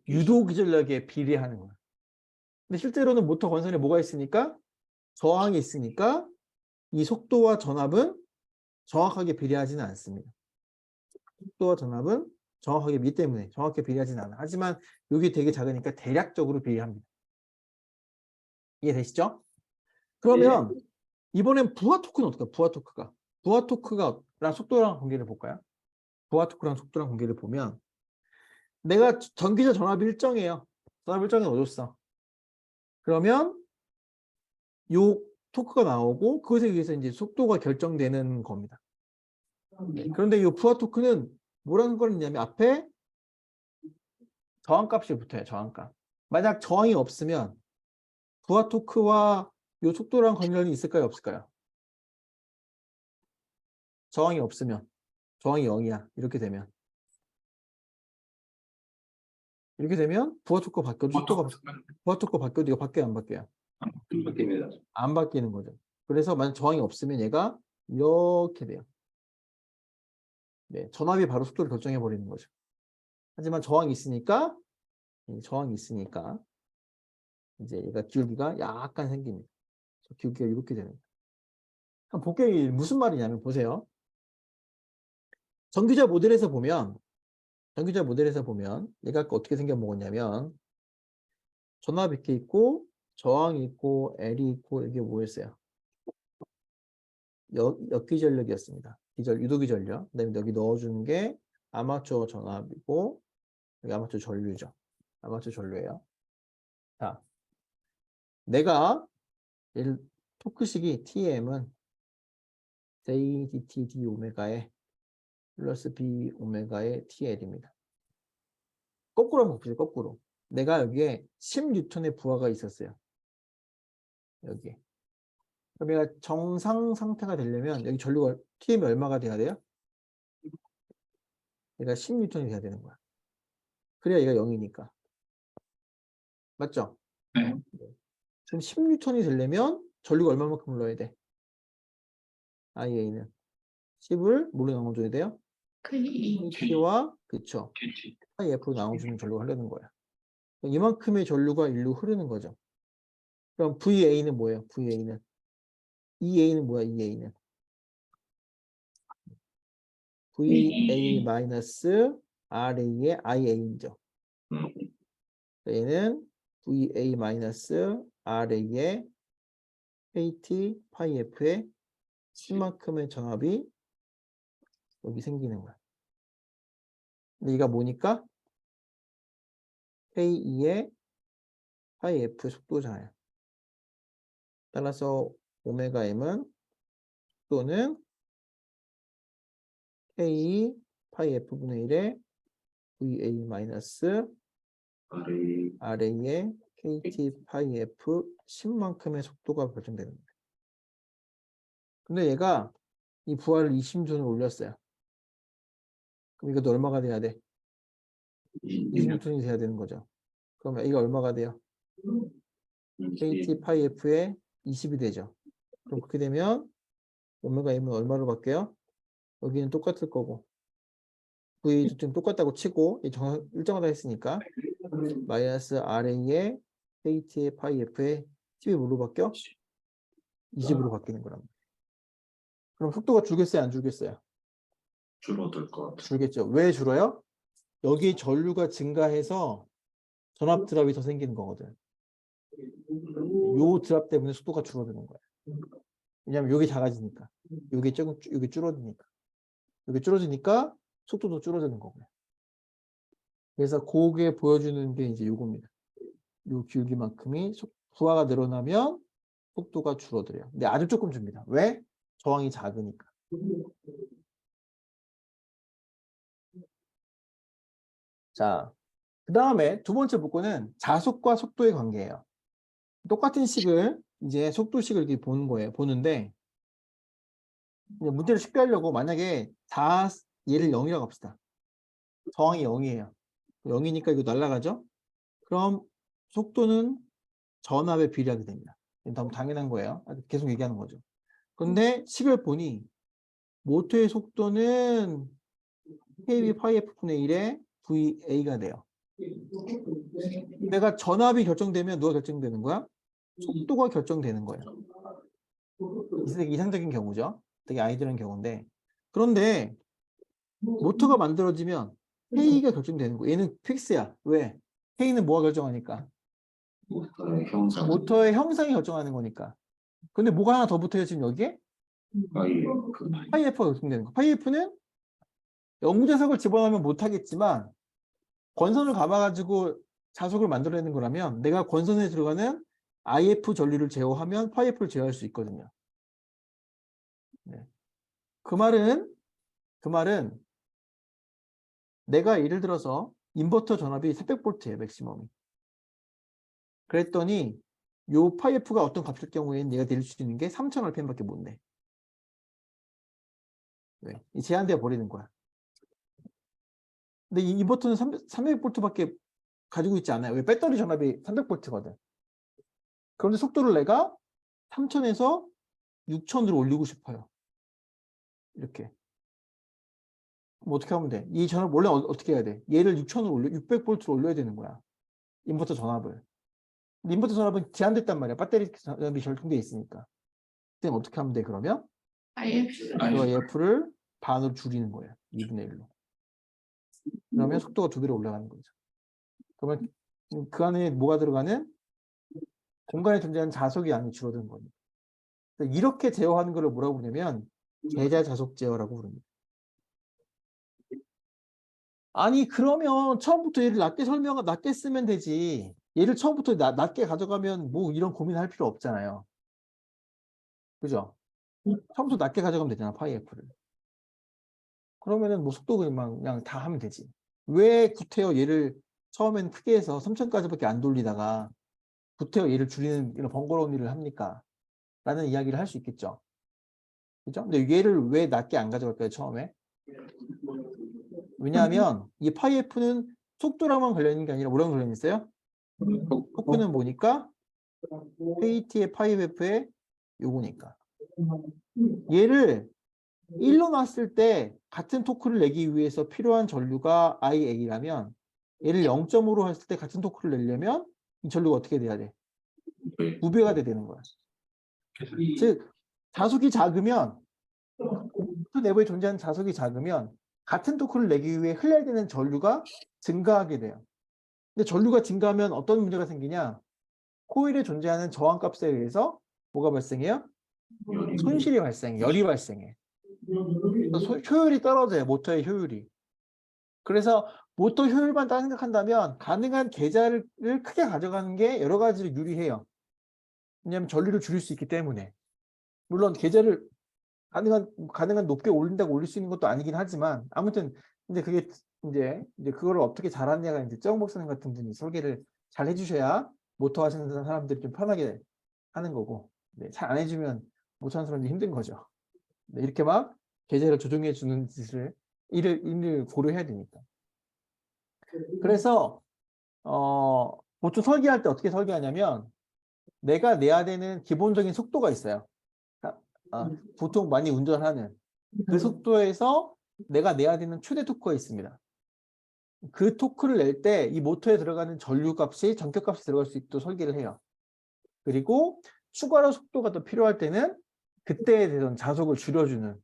유도 기전력에 비례하는 거예요. 근데 실제로는 모터 권선에 뭐가 있으니까? 저항이 있으니까 이 속도와 전압은 정확하게 비례하지는 않습니다. 속도와 전압은 정확하게 미 때문에 정확하게 비례하지는 않아. 하지만 여기 되게 작으니까 대략적으로 비례합니다. 이해되시죠? 그러면 이번엔 부하 토크는 어떨까요? 부하 토크랑 속도랑 관계를 볼까요? 부하 토크랑 속도랑 관계를 보면 내가 전기적 전압이 일정해요. 전압 일정에 넣어줬어. 그러면 요 토크가 나오고 그것에 의해서 이제 속도가 결정되는 겁니다. 네. 그런데 이 부하 토크는 뭐라는 거냐면 앞에 저항값이 붙어요. 저항값. 만약 저항이 없으면 부하 토크와 이 속도랑 관련이 있을까요? 없을까요? 저항이 없으면 저항이 0이야. 이렇게 되면 부하 토크 바뀌어도 속도가 부하 토크 바뀌어도 이거 바뀌어요, 안 바뀌어요? 바뀝니다. 안 바뀌는 거죠. 그래서 만약 저항이 없으면 얘가 이렇게 돼요. 네, 전압이 바로 속도를 결정해 버리는 거죠. 하지만 저항이 있으니까 이제 얘가 기울기가 약간 생깁니다. 기울기가 이렇게 되는 거예요. 그럼 볼게요. 무슨 말이냐면 보세요. 전기자 모델에서 보면 얘가 아까 어떻게 생겨 먹었냐면 전압이 이렇게 있고 저항이 있고 L이 있고 이게 뭐였어요? 역기전력이었습니다. 유도기전력. 그다음에 여기 넣어주는 게 아마추어 전압이고 여기 아마추어 전류죠. 아마추어 전류예요. 자, 내가 토크식이 TM은 JDT D 오메가에 플러스 B 오메가의 TL입니다. 거꾸로 한번 봅시다. 거꾸로. 내가 여기에 10N의 부하가 있었어요. 여기에. 그럼 얘가 정상 상태가 되려면 여기 전류가 TM이 얼마가 돼야 돼요? 얘가 10N이 돼야 되는 거야. 그래야 얘가 0이니까. 맞죠? 네. 그럼 10N이 되려면 전류가 얼마만큼 흘러야 돼? IA는 10을 뭘로 나눠줘야 돼요? T와 그쵸? F로 나눠주는 전류가 흐르는 거야. 이만큼의 전류가 일로 흐르는 거죠. 그럼 VA는 뭐예요? VA는 EA는 뭐야? EA는 VA-RA의 IA죠. 얘는 VA-RA의 KT 파이 F의 10만큼의 전압이 여기 생기는 거야. 근데 얘가 뭐니까? K2의 파이 F 속도잖아요. 따라서 오메가 M은 속도는 K 파이 F분의 1의 VA-RA의 KT 파이 F 10만큼의 속도가 결정되는 거예요. 근데 얘가 이 부하를 20N을 올렸어요. 그럼 이것도 얼마가 돼야 돼? 20N이 돼야 되는 거죠. 그러면 이거 얼마가 돼요? KT 파이 F에 20이 되죠. 그럼 그렇게 되면 오메가 M은 얼마로 바뀌어요? 여기는 똑같을 거고 VA도 좀 똑같다고 치고 일정하다 했으니까 마이너스 RA의 KT의 파이 F에 10이 뭐로 바뀌어? 20으로 바뀌는 거란 말이에요. 그럼 속도가 줄겠어요? 안 줄겠어요? 줄어들 것 같아. 줄겠죠. 왜 줄어요? 여기 전류가 증가해서 전압 드랍이 더 생기는 거거든. 요 드랍 때문에 속도가 줄어드는 거야. 왜냐면 여기 작아지니까. 여기 줄어드니까. 여기 줄어지니까 속도도 줄어드는 거고요. 그래서 그게 보여주는 게 이제 요겁니다. 요 기울기만큼이 부하가 늘어나면 속도가 줄어들어요. 근데 아주 조금 줍니다. 왜? 저항이 작으니까. 자, 그 다음에 두 번째 문구는 자속과 속도의 관계예요. 똑같은 식을 이제 속도식을 이렇게 보는 거예요. 보는데 문제를 쉽게 하려고 만약에 얘를 0이라고 합시다. 저항이 0이에요. 0이니까 이거 날아가죠? 그럼 속도는 전압에 비례하게 됩니다. 너무 당연한 거예요. 계속 얘기하는 거죠. 근데 식을 보니 모터의 속도는 KB 파이 F분의 1의 VA가 돼요. 내가 전압이 결정되면 누가 결정되는 거야? 속도가 결정되는 거예요. 되게 이상적인 경우죠. 되게 아이들은 경우인데. 그런데 모터가 만들어지면 K가 결정되는 거예요. 얘는 픽스야. 왜? K는 뭐가 결정하니까? 형상. 모터의 형상이 결정하는 거니까. 근데 뭐가 하나 더 붙어요, 지금 여기에? 파이 F가 결정되는 거. 파이 F는 영구자석을 집어넣으면 못하겠지만 권선을 감아가지고 자석을 만들어내는 거라면 내가 권선에 들어가는 IF 전류를 제어하면 파이 F를 제어할 수 있거든요. 네. 그 말은 내가 예를 들어서 인버터 전압이 400V예요, 맥시멈이. 그랬더니 요 파이 F가 어떤 값일 경우에는 얘가 낼 수 있는 게 3000rpm밖에 못 내. 네, 제한되어 버리는 거야. 근데 이 인버터는 300V밖에 가지고 있지 않아요. 왜? 배터리 전압이 300V거든. 그런데 속도를 내가 3000에서 6000으로 올리고 싶어요. 이렇게. 그럼 어떻게 하면 돼? 이 전압 원래 어떻게 해야 돼? 얘를 6000으로 600V로 올려야 되는 거야. 인버터 전압을. 근데 인버터 전압은 제한됐단 말이야. 배터리 전압이 절충돼 있으니까. 그때 어떻게 하면 돼? 그러면 F를 반으로 줄이는 거예요. 2분의 1로. 그러면 속도가 2배로 올라가는 거죠. 그러면 그 안에 뭐가 들어가는? 공간에 존재하는 자석이 양이 줄어드는 겁니다. 이렇게 제어하는 걸 뭐라고 부르냐면 계좌자속 제어라고 부릅니다. 아니 그러면 처음부터 얘를 낮게 쓰면 되지. 얘를 처음부터 낮게 가져가면 뭐 이런 고민할 필요 없잖아요. 그죠? 처음부터 낮게 가져가면 되잖아, 파이 F를. 그러면은 뭐 속도 그냥 다 하면 되지. 왜 구태여 얘를 처음엔 크게 해서 3000까지밖에 안 돌리다가 구태여 얘를 줄이는 이런 번거로운 일을 합니까? 라는 이야기를 할 수 있겠죠. 그죠? 근데 얘를 왜 낮게 안 가져갈까요, 처음에? 왜냐하면 이 파이 F는 속도랑만 걸려있는 게 아니라 뭐랑 걸려있어요? 토크는 뭐니까? KT의 파이 F의 요거니까. 얘를 1로 놨을 때 같은 토크를 내기 위해서 필요한 전류가 IA라면 얘를 0.5로 했을 때 같은 토크를 내려면 이 전류가 어떻게 돼야 돼? 2배가 돼야 되는 거야. 즉 자속이 작으면 그 내부에 존재하는 자속이 작으면 같은 토크를 내기 위해 흘려야 되는 전류가 증가하게 돼요. 근데 전류가 증가하면 어떤 문제가 생기냐? 코일에 존재하는 저항값에 의해서 뭐가 발생해요? 손실이 발생해, 열이 발생해. 효율이 떨어져요, 모터의 효율이. 그래서 모터 효율만 따 생각한다면 가능한 계좌를 크게 가져가는 게 여러 가지로 유리해요. 왜냐하면 전류를 줄일 수 있기 때문에. 물론 계좌를 가능한 높게 올린다고 올릴 수 있는 것도 아니긴 하지만 아무튼 근데 그게 이제 그거를 어떻게 잘하느냐가 이제 정 목사님 같은 분이 설계를 잘 해주셔야 모터 하시는 사람들이 좀 편하게 하는 거고, 네, 잘 안 해주면 모터 하는 사람들이 힘든 거죠. 네, 이렇게 막 계좌를 조정해 주는 짓을 일을 고려해야 되니까. 그래서 보통 설계할 때 어떻게 설계하냐면 내가 내야 되는 기본적인 속도가 있어요. 보통 많이 운전하는 그 속도에서 내가 내야 되는 최대 토크가 있습니다. 그 토크를 낼 때 이 모터에 들어가는 전류값이 전격값이 들어갈 수 있도록 설계를 해요. 그리고 추가로 속도가 더 필요할 때는 그때에 대한 자속을 줄여주는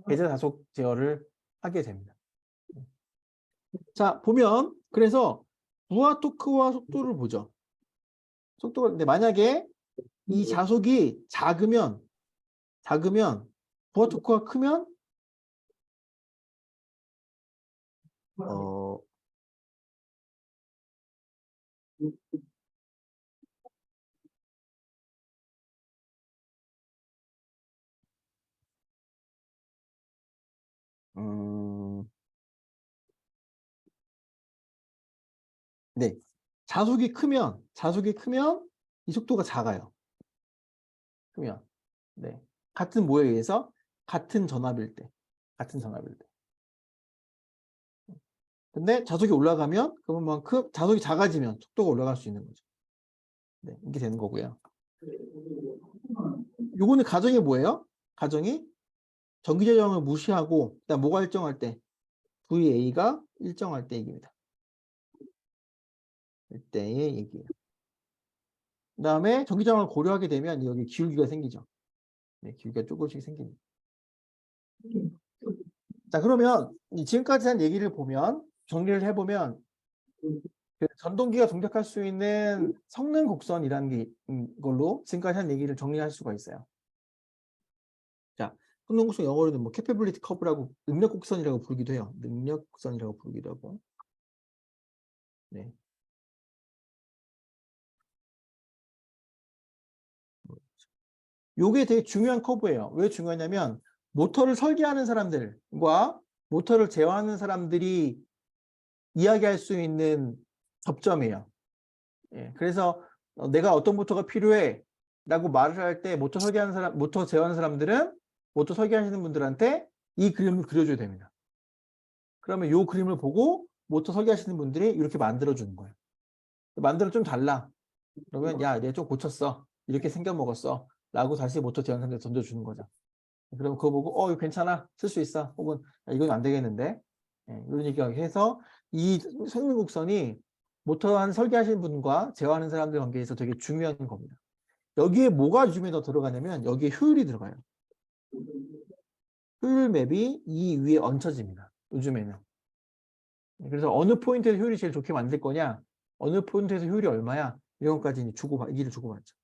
계좌 자속 제어를 하게 됩니다. 자, 보면 그래서 부하 토크와 속도를 보죠. 속도가 근데 만약에 이 자속이 작으면 부하 토크가 크면 네, 자속이 크면 이 속도가 작아요. 크면 네, 같은 뭐에 의해서 같은 전압일 때. 근데 자속이 올라가면 그만큼 자속이 작아지면 속도가 올라갈 수 있는 거죠. 네, 이게 되는 거고요. 요거는 가정이 뭐예요? 가정이 전기 저항을 무시하고 일단 뭐가 일정할 때 VA가 일정할 때 얘기입니다. 이때의 얘기예요. 그 다음에 전기 저항을 고려하게 되면 여기 기울기가 생기죠. 네, 기울기가 조금씩 생깁니다. 자, 그러면 지금까지 한 얘기를 보면 정리를 해보면 그 전동기가 동작할 수 있는 성능 곡선이라는 걸로 지금까지 한 얘기를 정리할 수가 있어요. 자, 성능 곡선 영어로는 뭐 capability curve라고 능력 곡선이라고 부르기도 해요. 능력 곡선이라고 부르기도 하고. 네. 요게 되게 중요한 커브예요. 왜 중요하냐면 모터를 설계하는 사람들과 모터를 제어하는 사람들이 이야기할 수 있는 접점이에요. 예, 그래서 내가 어떤 모터가 필요해 라고 말을 할 때 모터 설계하는 사람, 모터 제어하는 사람들은 모터 설계하시는 분들한테 이 그림을 그려줘야 됩니다. 그러면 이 그림을 보고 모터 설계하시는 분들이 이렇게 만들어주는 거예요. 만들어 좀 달라. 그러면 야, 얘 좀 고쳤어. 이렇게 생겨 먹었어. 라고 다시 모터 제안사한테 던져주는 거죠. 그럼 그거 보고 이거 괜찮아. 쓸 수 있어. 혹은 이건 안 되겠는데. 이런 얘기하게 해서 이 성능곡선이 모터 한 설계하시는 분과 제어하는 사람들 관계에서 되게 중요한 겁니다. 여기에 뭐가 요즘에 더 들어가냐면 여기에 효율이 들어가요. 효율 맵이 이 위에 얹혀집니다. 요즘에는. 그래서 어느 포인트에서 효율이 제일 좋게 만들 거냐, 어느 포인트에서 효율이 얼마야, 이런 것까지 얘기를 주고받죠.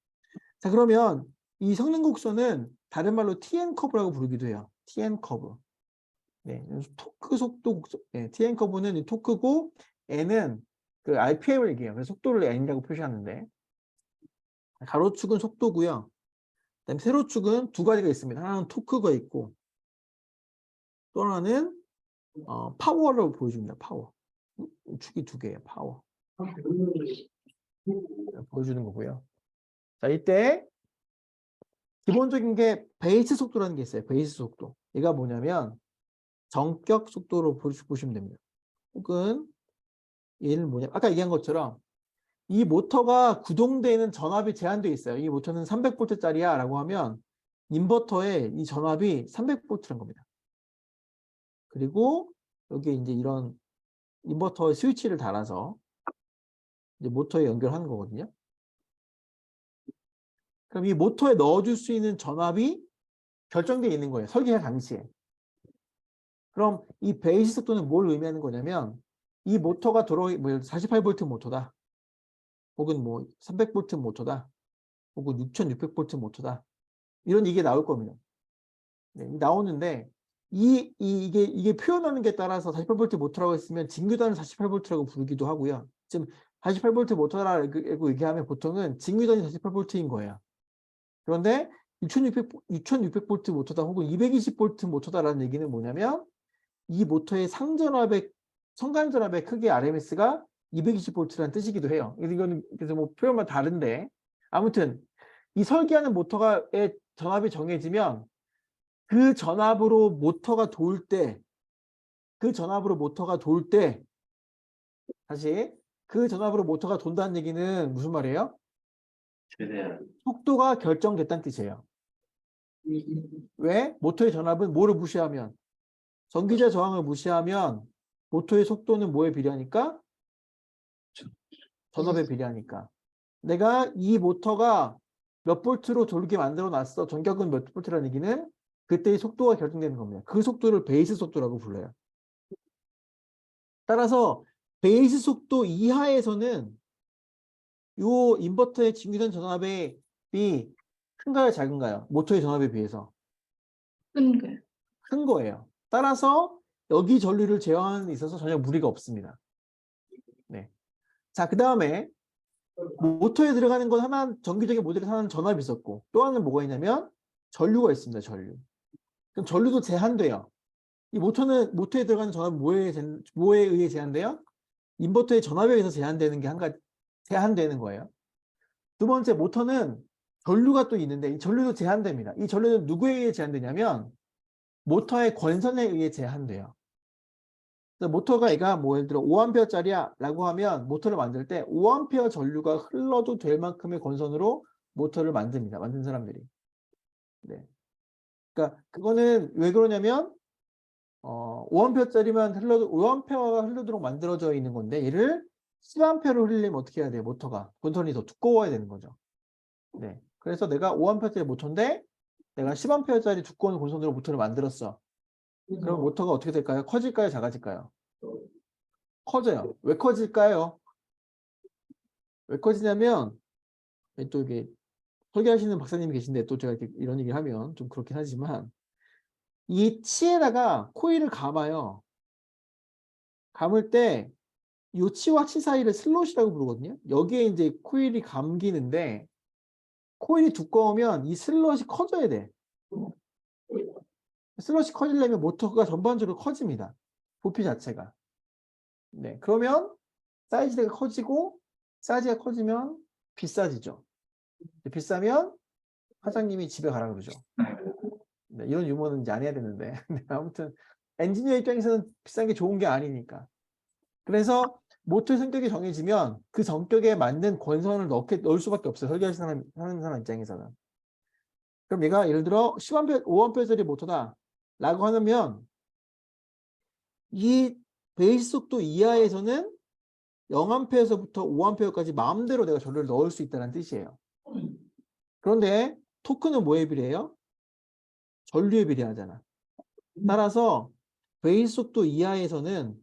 자, 그러면 이 성능 곡선은 다른 말로 TN 커브라고 부르기도 해요. TN 커브. 네, 토크 속도 곡선. 네, TN 커브는 토크고 N은 그 RPM을 얘기해요. 그래서 속도를 N이라고 표시하는데, 가로축은 속도고요. 그다음에 세로축은 두 가지가 있습니다. 하나는 토크가 있고, 또 하나는 파워를 보여줍니다. 파워. 축이 두 개예요. 파워. 보여주는 거고요. 자, 이때 기본적인 게 베이스 속도라는 게 있어요. 베이스 속도. 얘가 뭐냐면 정격 속도로 보시면 됩니다. 혹은 얘는 뭐냐, 아까 얘기한 것처럼 이 모터가 구동되는 전압이 제한되어 있어요. 이 모터는 300V짜리야 라고 하면 인버터에 이 전압이 300V라는 겁니다. 그리고 여기에 이제 이런 인버터 스위치를 달아서 이제 모터에 연결하는 거거든요. 그럼 이 모터에 넣어줄 수 있는 전압이 결정되어 있는 거예요. 설계할 당시에. 그럼 이 베이스 속도는 뭘 의미하는 거냐면 이 모터가 48V 모터다. 혹은 뭐 300V 모터다. 혹은 6600V 모터다. 이런 이게 나올 겁니다. 네, 나오는데 이게 표현하는 게 따라서 48V 모터라고 했으면 직류단을 48V라고 부르기도 하고요. 지금 48V 모터라고 얘기하면 보통은 직류단이 48V인 거예요. 그런데 6600V 모터다 혹은 220V 모터다라는 얘기는 뭐냐면 이 모터의 성간전압의 크기 RMS가 220V라는 뜻이기도 해요. 이거는 그래서 뭐 표현만 다른데 아무튼 이 설계하는 모터의 전압이 정해지면 그 전압으로 모터가 돌 때 다시 그 전압으로 모터가 돈다는 얘기는 무슨 말이에요? 최대한 속도가 결정됐다는 뜻이에요. 왜? 모터의 전압은 뭐를 무시하면 전기자 저항을 무시하면 모터의 속도는 뭐에 비례하니까? 전압에 비례하니까. 내가 이 모터가 몇 볼트로 돌게 만들어 놨어. 전격은 몇 볼트라는 얘기는 그때의 속도가 결정되는 겁니다. 그 속도를 베이스 속도라고 불러요. 따라서 베이스 속도 이하에서는 요 인버터의 직류단 전압이 큰가요, 작은가요? 모터의 전압에 비해서 큰 거요. 큰 거예요. 따라서 여기 전류를 제어하는 데 있어서 전혀 무리가 없습니다. 네. 자, 그 다음에 모터에 들어가는 건 하나, 정기적인 모델에서 하나는 전압이 있었고 또 하나는 뭐가 있냐면 전류가 있습니다. 전류. 그럼 전류도 제한돼요. 이 모터에 들어가는 전압은 뭐에 의해 제한돼요? 인버터의 전압에 의해서 제한되는 게 제한되는 거예요. 두 번째, 모터는 전류가 또 있는데 이 전류도 제한됩니다. 이 전류는 누구에 의해 제한되냐면 모터의 권선에 의해 제한돼요. 그래서 모터가 얘가 뭐 예를 들어 5A짜리야 라고 하면 모터를 만들 때 5A 전류가 흘러도 될 만큼의 권선으로 모터를 만듭니다. 만든 사람들이. 네. 그러니까 그거는 왜 그러냐면 5A짜리만 5A가 흐르도록 만들어져 있는 건데 얘를 10A로 흘리려면 어떻게 해야 돼요? 모터가 권선이 더 두꺼워야 되는 거죠. 네. 그래서 내가 5A짜리 모터인데 내가 10A짜리 두꺼운 권선으로 모터를 만들었어. 그럼 모터가 어떻게 될까요? 커질까요? 작아질까요? 커져요. 왜 커질까요? 왜 커지냐면 또 이게 설계하시는 박사님이 계신데 또 제가 이런 얘기를 하면 좀 그렇긴 하지만 이 치에다가 코일을 감아요. 감을 때 이 치와 치 사이를 슬롯이라고 부르거든요. 여기에 이제 코일이 감기는데 코일이 두꺼우면 이 슬롯이 커져야 돼. 슬롯이 커지려면 모터가 전반적으로 커집니다. 부피 자체가. 네, 그러면 사이즈가 커지고 사이즈가 커지면 비싸지죠. 비싸면 사장님이 집에 가라 그러죠. 네, 이런 유머는 이제 안 해야 되는데 네, 아무튼 엔지니어 입장에서는 비싼 게 좋은 게 아니니까. 그래서 모터의 성격이 정해지면 그 성격에 맞는 권선을 넣을 수밖에 없어요. 설계하는 사람 입장에서는. 그럼 얘가 예를 들어 10A, 5A짜리 모터다 라고 하면 이 베이스 속도 이하에서는 0A에서부터 5A까지 마음대로 내가 전류를 넣을 수 있다는 뜻이에요. 그런데 토크는 뭐에 비례해요? 전류에 비례하잖아. 따라서 베이스 속도 이하에서는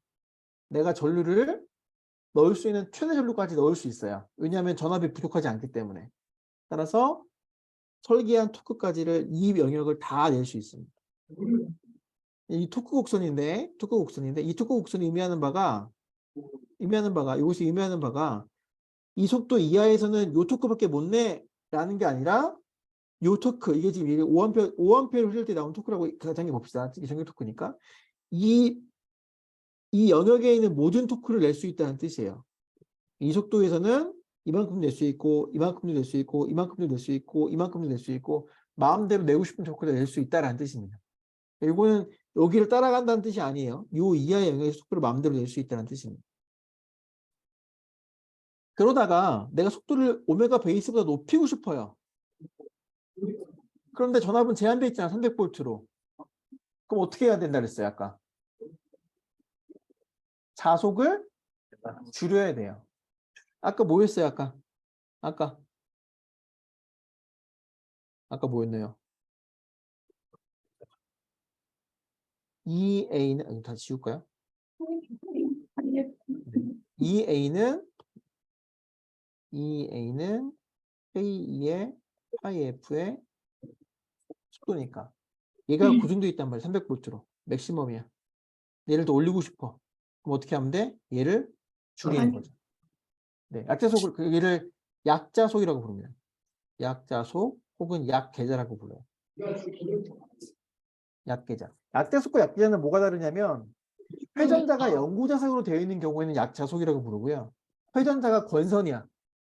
내가 전류를 넣을 수 있는 최대 전류까지 넣을 수 있어요. 왜냐하면 전압이 부족하지 않기 때문에. 따라서 설계한 토크까지를 이 영역을 다 낼 수 있습니다. 이 토크 곡선인데 이 토크 곡선이 의미하는 바가 이것이 의미하는 바가 이 속도 이하에서는 요 토크밖에 못 내라는 게 아니라 요 토크 이게 지금 5A 흘릴 때 나온 토크라고 가정해 봅시다. 이게 정규 토크니까 이 영역에 있는 모든 토크를 낼 수 있다는 뜻이에요. 이 속도에서는 이만큼 낼 수 있고 이만큼도 낼 수 있고 이만큼도 낼 수 있고 이만큼도 낼 수 있고 마음대로 내고 싶은 토크를 낼 수 있다라는 뜻입니다. 이거는 여기를 따라간다는 뜻이 아니에요. 요 이하의 영역의 속도를 마음대로 낼 수 있다는 뜻입니다. 그러다가 내가 속도를 오메가 베이스보다 높이고 싶어요. 그런데 전압은 제한되어 있잖아. 300V로. 그럼 어떻게 해야 된다 그랬어요, 아까? 자속을 줄여야 돼요. 아까 뭐였어요, 아까? 아까 뭐였나요? EA는 다 지울까요? EA는 K2의 파이 F의 속도니까. 얘가 고정되어 있단 말이야. 300V로. 맥시멈이야. 얘를 더 올리고 싶어. 그럼 어떻게 하면 돼? 얘를 줄이는 거죠. 네, 약자속을 얘를 약자속이라고 부릅니다. 약자속 혹은 약계자라고 불러요. 약계자. 약자속과 약계자는 뭐가 다르냐면 회전자가 영구자석으로 되어 있는 경우에는 약자속이라고 부르고요. 회전자가 권선이야.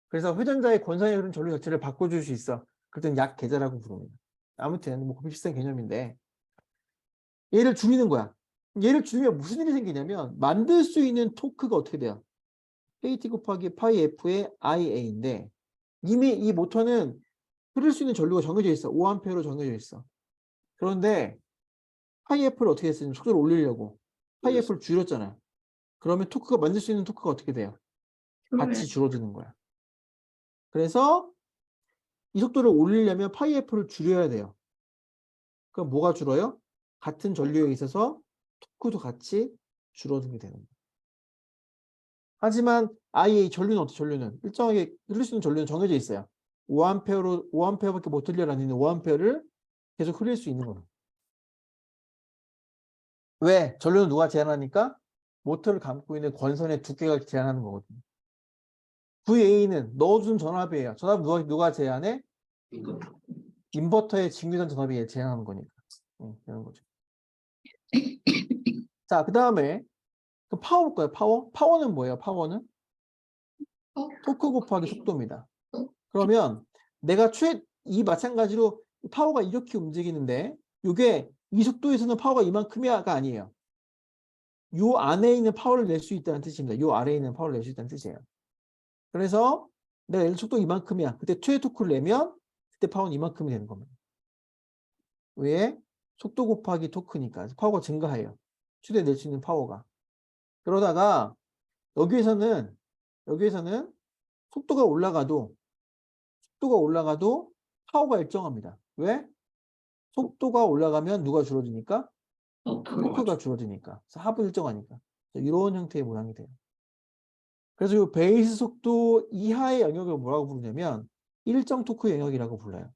그래서 회전자의 권선에 흐르는 전류 자체를 바꿔줄 수 있어. 그럴 땐 약계자라고 부릅니다. 아무튼 뭐 비슷한 개념인데 얘를 줄이는 거야. 얘를 줄이면 무슨 일이 생기냐면 만들 수 있는 토크가 어떻게 돼요? KT 곱하기 파이 F의 IA인데 이미 이 모터는 흐를 수 있는 전류가 정해져 있어. 5A로 정해져 있어. 그런데 파이 F를 어떻게 했어요? 속도를 올리려고 파이 F를 줄였잖아요. 그러면 토크가 만들 수 있는 토크가 어떻게 돼요? 같이 줄어드는 거야. 그래서 이 속도를 올리려면 파이 F를 줄여야 돼요. 그럼 뭐가 줄어요? 같은 전류에 있어서 토크도 같이 줄어들게 되는 거예요. 하지만 IA 전류는 어떻게 전류는 일정하게 흐를 수 있는 전류는 정해져 있어요. 5A밖에 못 흘려라는 5A를 계속 흘릴 수 있는 거예요. 왜? 전류는 누가 제한하니까? 모터를 감고 있는 권선의 두께가 제한하는 거거든요. VA는 넣어준 전압이에요. 전압 누가 제한해? 인버터의 직류단 전압이 제한하는 거니까. 이런 거죠. 자, 그 다음에 파워 볼까요? 파워는 뭐예요? 파워는? 토크 곱하기 속도입니다. 그러면 내가 이 마찬가지로 파워가 이렇게 움직이는데 이게 이 속도에서는 파워가 이만큼이야가 아니에요. 요 안에 있는 파워를 낼 수 있다는 뜻입니다. 요 아래에 있는 파워를 낼 수 있다는 뜻이에요. 그래서 내가 얘를 속도 이만큼이야. 그때 최대 토크를 내면 그때 파워는 이만큼이 되는 겁니다. 왜? 속도 곱하기 토크니까 파워가 증가해요. 최대 낼 수 있는 파워가. 그러다가 여기에서는 속도가 올라가도 파워가 일정합니다. 왜? 속도가 올라가면 누가 줄어드니까? 토크가 줄어드니까. 그래서 합은 일정하니까. 이런 형태의 모양이 돼요. 그래서 이 베이스 속도 이하의 영역을 뭐라고 부르냐면 일정 토크 영역이라고 불러요.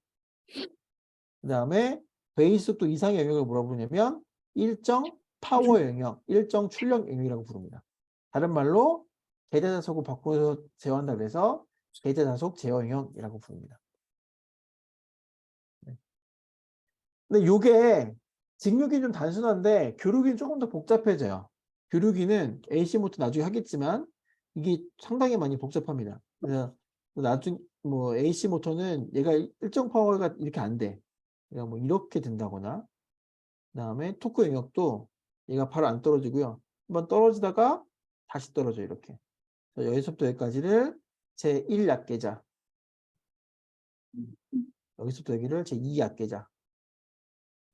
그 다음에 베이스 속도 이상의 영역을 뭐라고 부르냐면 일정 파워 영역, 일정 출력 영역이라고 부릅니다. 다른 말로 계좌자속을 바꿔서 제어한다 그래서 계좌자속 제어 영역이라고 부릅니다. 근데 이게 직류기는 좀 단순한데 교류기는 조금 더 복잡해져요. 교류기는 AC 모터 나중에 하겠지만 이게 상당히 많이 복잡합니다. 그래서 나중에 뭐 AC 모터는 얘가 일정 파워가 이렇게 안 돼. 그러니까 뭐 이렇게 된다거나 그다음에 토크 영역도 얘가 바로 안 떨어지고요. 한번 떨어지다가 다시 떨어져요. 이렇게. 여기서부터 여기까지를 제1 약계자. 여기서부터 여기를 제2 약계자.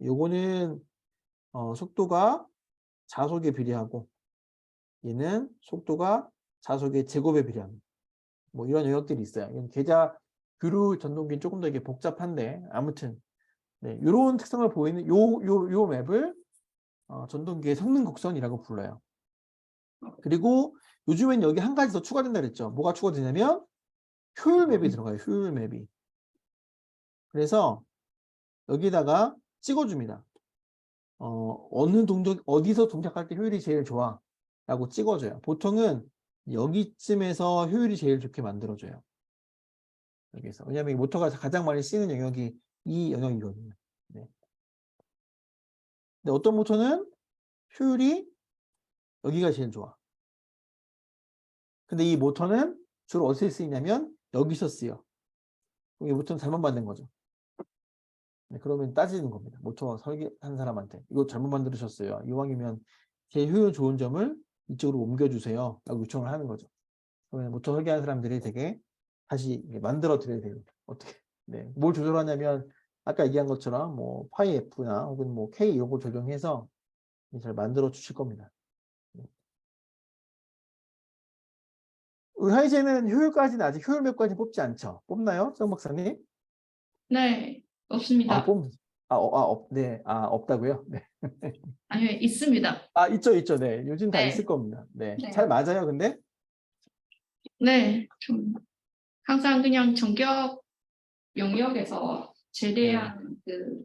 요거는 속도가 자속에 비례하고 얘는 속도가 자속의 제곱에 비례합니다. 뭐 이런 영역들이 있어요. 이건 계자 규루 전동기는 조금 더 이게 복잡한데 아무튼 네, 이런 특성을 보이는 요 맵을 전동기의 성능 곡선이라고 불러요. 그리고 요즘엔 여기 한 가지 더 추가된다 그랬죠. 뭐가 추가되냐면 효율 맵이 들어가요. 효율 맵이. 그래서 여기다가 찍어줍니다. 어느 어디서 동작할 때 효율이 제일 좋아? 라고 찍어줘요. 보통은 여기쯤에서 효율이 제일 좋게 만들어줘요. 여기서. 왜냐하면 이 모터가 가장 많이 쓰이는 영역이 이 영역이거든요. 네. 근데 어떤 모터는 효율이 여기가 제일 좋아. 근데 이 모터는 주로 어디서 쓰이냐면 여기서 쓰여. 그럼 이 모터는 잘못 만든 거죠. 네, 그러면 따지는 겁니다. 모터 설계한 사람한테. 이거 잘못 만들으셨어요. 이왕이면 제 효율 좋은 점을 이쪽으로 옮겨주세요. 라고 요청을 하는 거죠. 그러면 모터 설계하는 사람들이 되게 다시 만들어 드려야 돼요. 어떻게. 네. 뭘 조절하냐면 아까 얘기한 것처럼 뭐 파이 F나 혹은 뭐 K 이런 거 조정해서 잘 만들어 주실 겁니다. 우리 하이제는 효율까지는 아직 효율 맵까지 뽑지 않죠. 뽑나요? 정 박사님? 네, 없습니다. 네. 없다고요? 네. 아니요, 있습니다. 있죠. 네. 요즘 다 네. 있을 겁니다. 네. 네. 잘 맞아요, 근데? 네, 좀 항상 그냥 전격 영역에서 최대한 그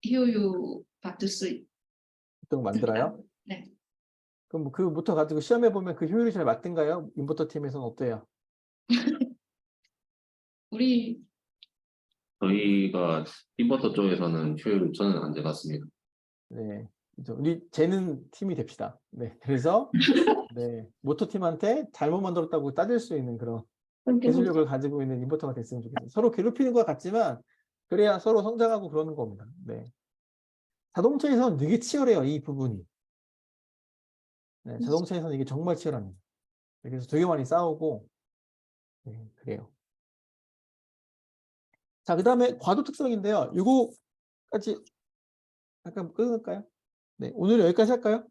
효율 받을 수 보통 만들어요? 네. 그럼 그 모터 가지고 시험해 보면 그 효율이 잘 맞던가요? 인버터 팀에서는 어때요? 우리 저희가 인버터 쪽에서는 효율 저는 안 돼봤습니다. 네. 그래서 우리 쟤는 팀이 됩시다. 네. 그래서 네. 모터 팀한테 잘못 만들었다고 따질 수 있는 그런 기술력을 가지고 있는 인버터가 됐으면 좋겠어요. 서로 괴롭히는 것 같지만 그래야 서로 성장하고 그러는 겁니다. 네. 자동차에서는 되게 치열해요, 이 부분이. 네, 자동차에서는 이게 정말 치열합니다. 그래서 되게 많이 싸우고 네, 그래요. 자, 그 다음에 과도 특성인데요. 이거까지 잠깐 끊을까요? 네, 오늘 여기까지 할까요?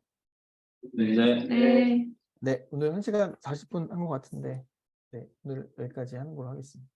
네. 네. 네, 오늘 1시간 40분 한 것 같은데 네, 오늘 여기까지 하는 걸로 하겠습니다.